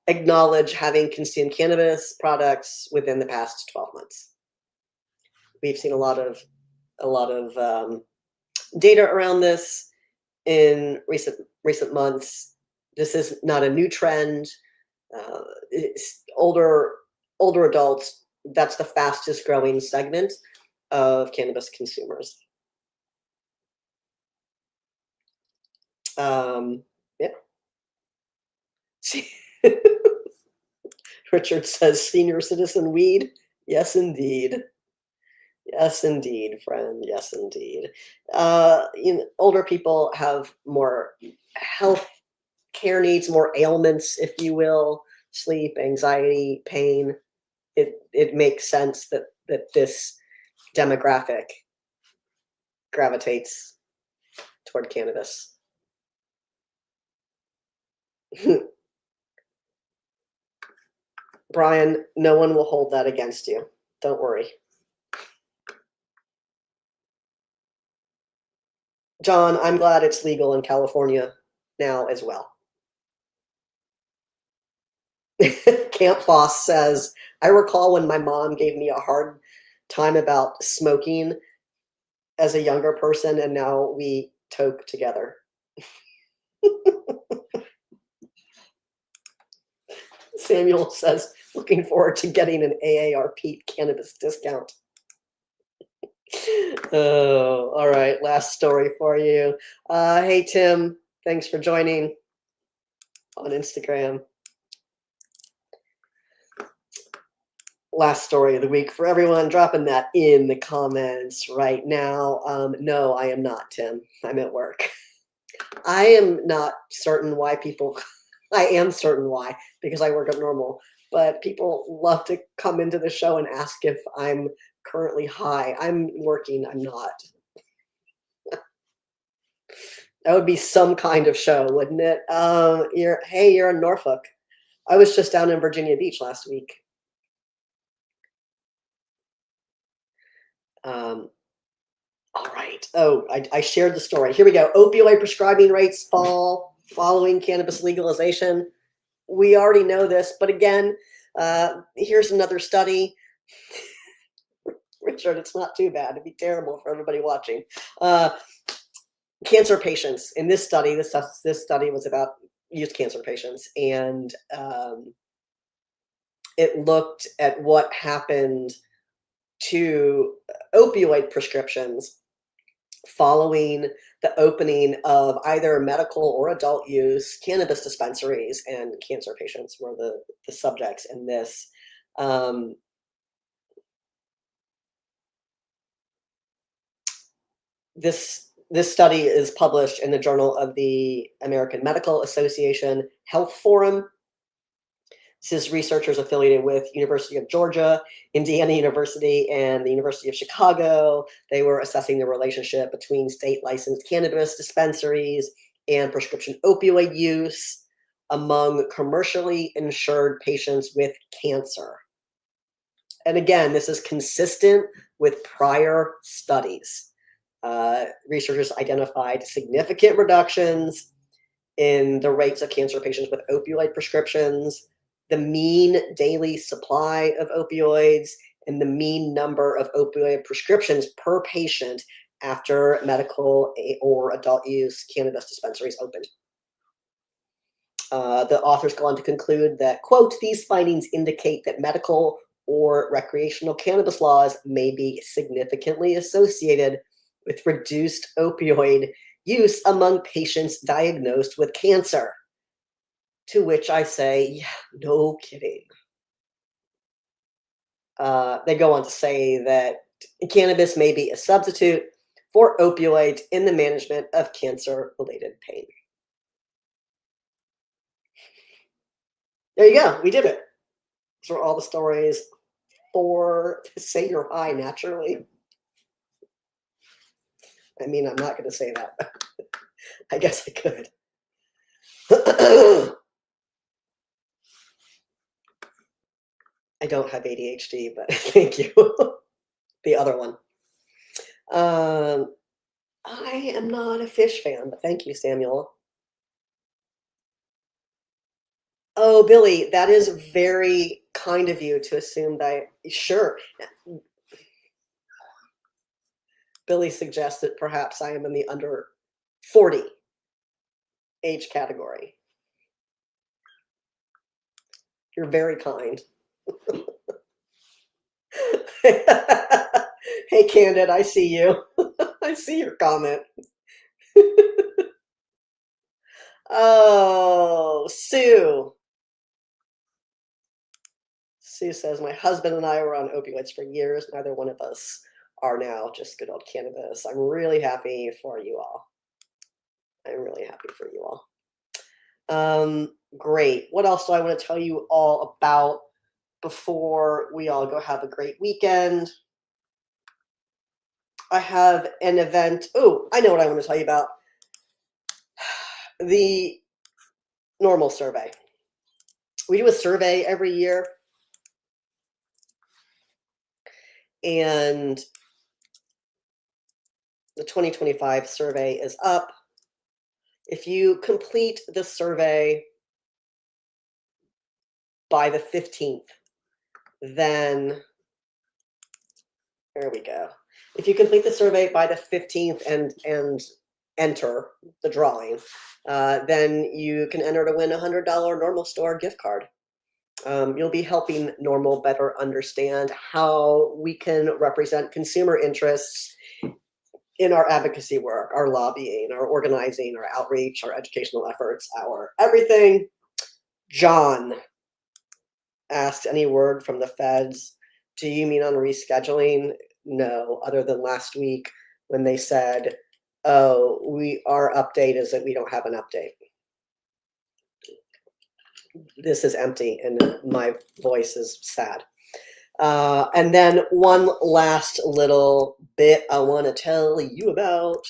Speaker 1: acknowledge having consumed cannabis products within the past 12 months. We've seen a lot of data around this in recent months. This is not a new trend. It's older adults. That's the fastest growing segment of cannabis consumers. Yeah. Richard says senior citizen weed. Yes, indeed. Yes, indeed, friend. Yes, indeed. Older people have more health care needs, more ailments, if you will, sleep, anxiety, pain. It makes sense that this demographic gravitates toward cannabis. Brian, no one will hold that against you. Don't worry. John, I'm glad it's legal in California now as well. Camp Crosse says, I recall when my mom gave me a hard time about smoking as a younger person, and now we toke together. Samuel says, looking forward to getting an AARP cannabis discount. Oh, all right. Last story for you. Hey, Tim, thanks for joining on Instagram. Last story of the week for everyone. Dropping that in the comments right now. No, I am not, Tim. I'm at work. I am not certain why people, I am certain why, because I work at NORML, but people love to come into the show and ask if I'm currently high. I'm working, I'm not. That would be some kind of show, wouldn't it? You're in Norfolk. I was just down in Virginia Beach last week. All right. Oh, I shared the story. Here we go. Opioid prescribing rates fall following cannabis legalization. We already know this, but again, here's another study. Richard, it's not too bad. It'd be terrible for everybody watching. Cancer patients. In this study, this study was about youth cancer patients, and it looked at what happened to opioid prescriptions following the opening of either medical or adult use cannabis dispensaries, and cancer patients were the subjects in this. This study is published in the Journal of the American Medical Association Health Forum. This is researchers affiliated with University of Georgia, Indiana University, and the University of Chicago. They were assessing the relationship between state licensed cannabis dispensaries and prescription opioid use among commercially insured patients with cancer. And again, this is consistent with prior studies. Researchers identified significant reductions in the rates of cancer patients with opioid prescriptions, the mean daily supply of opioids, and the mean number of opioid prescriptions per patient after medical or adult use cannabis dispensaries opened. The authors go on to conclude that, quote, these findings indicate that medical or recreational cannabis laws may be significantly associated with reduced opioid use among patients diagnosed with cancer. To which I say, yeah, no kidding. They go on to say that cannabis may be a substitute for opioids in the management of cancer-related pain. There you go. We did it. Those are all the stories for say you're high naturally. I mean, I'm not going to say that. I guess I could. I don't have ADHD, but thank you. The other one. I am not a fish fan, but thank you, Samuel. Oh, Billy, that is very kind of you to assume that sure. Billy suggests that perhaps I am in the under 40 age category. You're very kind. Hey, Candid, I see you. I see your comment. Oh, Sue. Sue says, my husband and I were on opioids for years. Neither one of us are now, just good old cannabis. I'm really happy for you all. I'm really happy for you all. Great. What else do I want to tell you all about before we all go have a great weekend? I have an event. Oh, I know what I want to tell you about. The NORML survey. We do a survey every year. And the 2025 survey is up. If you complete the survey by the 15th, then there we go. If you complete the survey by the 15th and enter the drawing, then you can enter to win a $100 NORML store gift card. You'll be helping NORML better understand how we can represent consumer interests in our advocacy work, our lobbying, our organizing, our outreach, our educational efforts, our everything. John asked, any word from the feds? Do you mean on rescheduling? No, other than last week when they said, oh, our update is that we don't have an update. This is empty and my voice is sad. And then one last little bit I want to tell you about.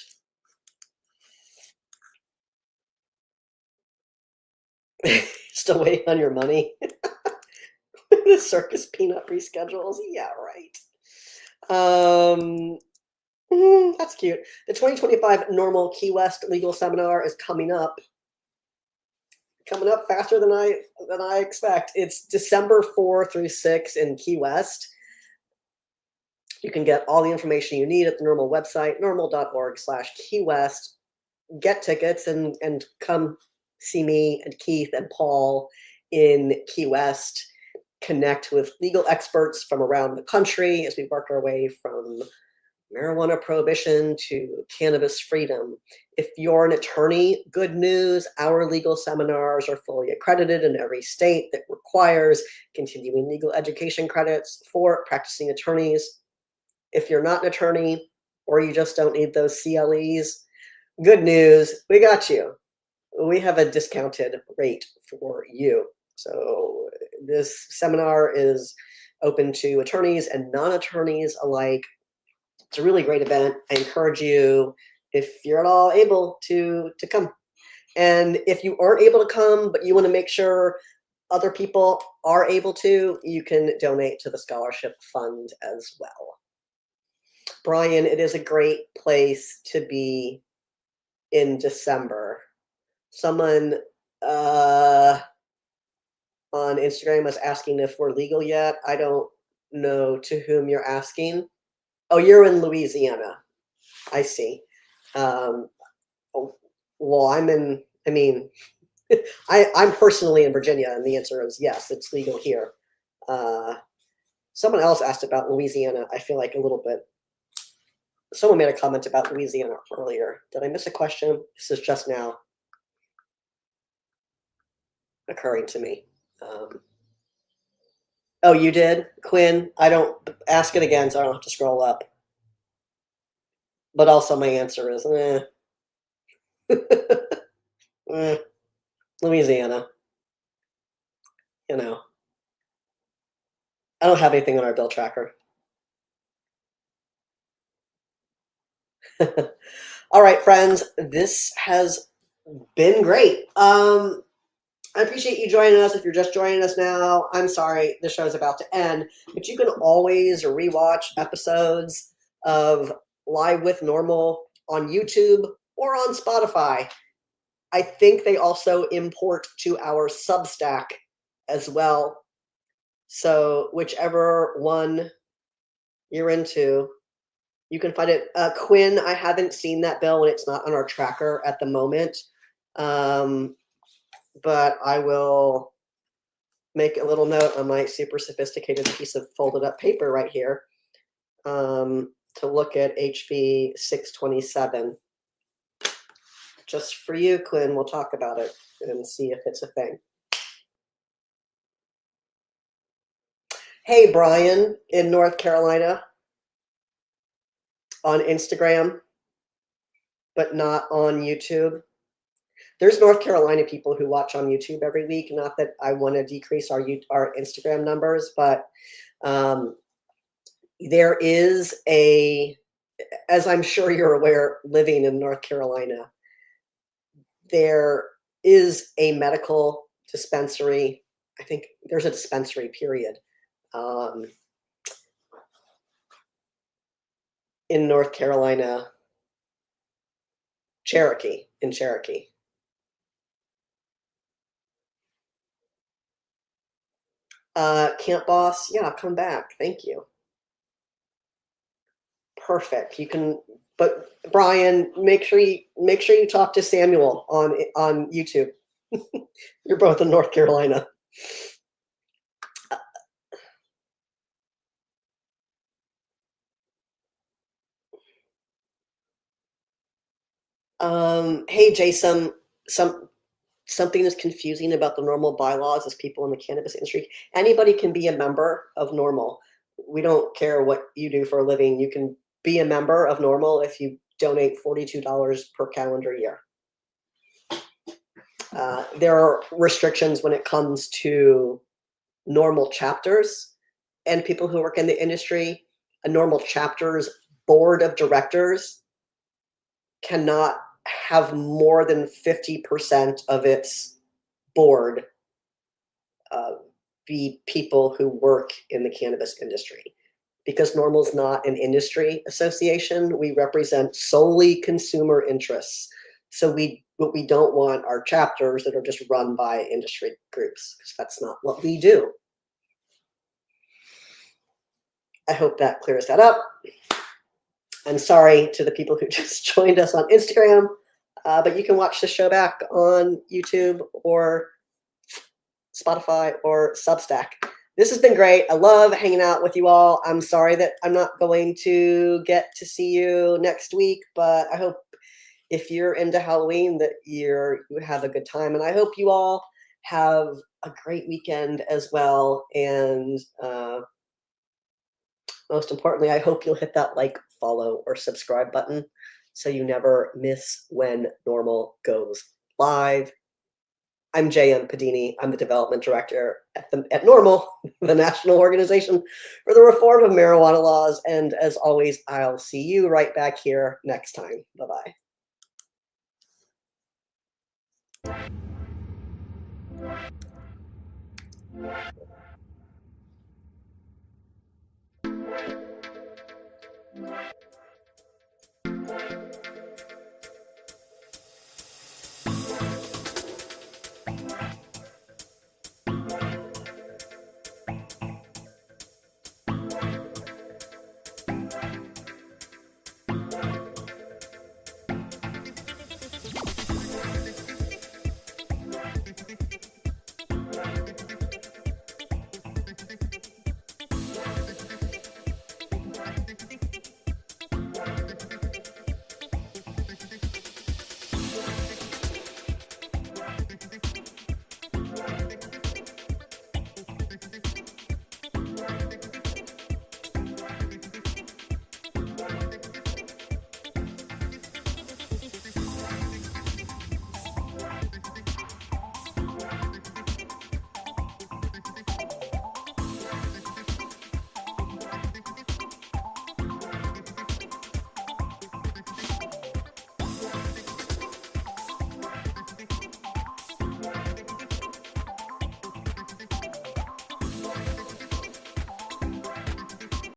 Speaker 1: Still waiting on your money. The circus peanut reschedules. Yeah, right. That's cute. The 2025 NORML Key West Legal Seminar is coming up. Coming up faster than I expect. It's December 4 through 6 in Key West. You can get all the information you need at the NORML website, norml.org/Key West. Get tickets and come see me and Keith and Paul in Key West. Connect with legal experts from around the country as we work our way from marijuana prohibition to cannabis freedom. If you're an attorney, good news, our legal seminars are fully accredited in every state that requires continuing legal education credits for practicing attorneys. If you're not an attorney or you just don't need those CLEs, good news, we got you. We have a discounted rate for you. So this seminar is open to attorneys and non-attorneys alike. It's a really great event. I encourage you, if you're at all able, to come. And if you aren't able to come, but you want to make sure other people are able to, you can donate to the scholarship fund as well. Brian, it is a great place to be in December. Someone on Instagram was asking if we're legal yet. I don't know to whom you're asking. Oh, you're in Louisiana. I see. Well, I'm personally in Virginia, and the answer is yes, it's legal here. Someone else asked about Louisiana. I feel like a little bit. Someone made a comment about Louisiana earlier. Did I miss a question? This is just now occurring to me. Oh, you did, Quinn? I don't ask it again, so I don't have to scroll up. But also, my answer is eh, Louisiana. You know, I don't have anything on our bill tracker. All right, friends, this has been great. I appreciate you joining us. If you're just joining us now, I'm sorry the show's about to end, but you can always rewatch episodes of Live with Normal on YouTube or on Spotify. I think they also import to our Substack as well. So whichever one you're into, you can find it. Quinn, I haven't seen that bill, and it's not on our tracker at the moment. But I will make a little note on my super sophisticated piece of folded up paper right here to look at HB 627. Just for you, Quinn, we'll talk about it and see if it's a thing. Hey, Brian in North Carolina on Instagram, but not on YouTube. There's North Carolina people who watch on YouTube every week. Not that I want to decrease our Instagram numbers, but there is as I'm sure you're aware, living in North Carolina, there is a medical dispensary. I think there's a dispensary, period, in North Carolina, in Cherokee. Camp Boss, yeah, come back. Thank you. Perfect. You can, but Brian, make sure you talk to Samuel on YouTube. You're both in North Carolina. Hey, Jason, something that's confusing about the NORML bylaws is people in the cannabis industry. Anybody can be a member of NORML. We don't care what you do for a living. You can be a member of NORML if you donate $42 per calendar year. There are restrictions when it comes to NORML chapters and people who work in the industry. A NORML chapter's board of directors cannot have more than 50% of its board be people who work in the cannabis industry. Because NORML is not an industry association, we represent solely consumer interests. So what we don't want are chapters that are just run by industry groups, because that's not what we do. I hope that clears that up. I'm sorry to the people who just joined us on Instagram, but you can watch the show back on YouTube or Spotify or Substack. This has been great. I love hanging out with you all. I'm sorry that I'm not going to get to see you next week, but I hope if you're into Halloween that you have a good time. And I hope you all have a great weekend as well. And most importantly, I hope you'll hit that like, follow, or subscribe button so you never miss when NORML goes live. I'm J.M. Pedini. I'm the development director at NORML, the National Organization for the Reform of Marijuana Laws. And as always, I'll see you right back here next time. Bye-bye.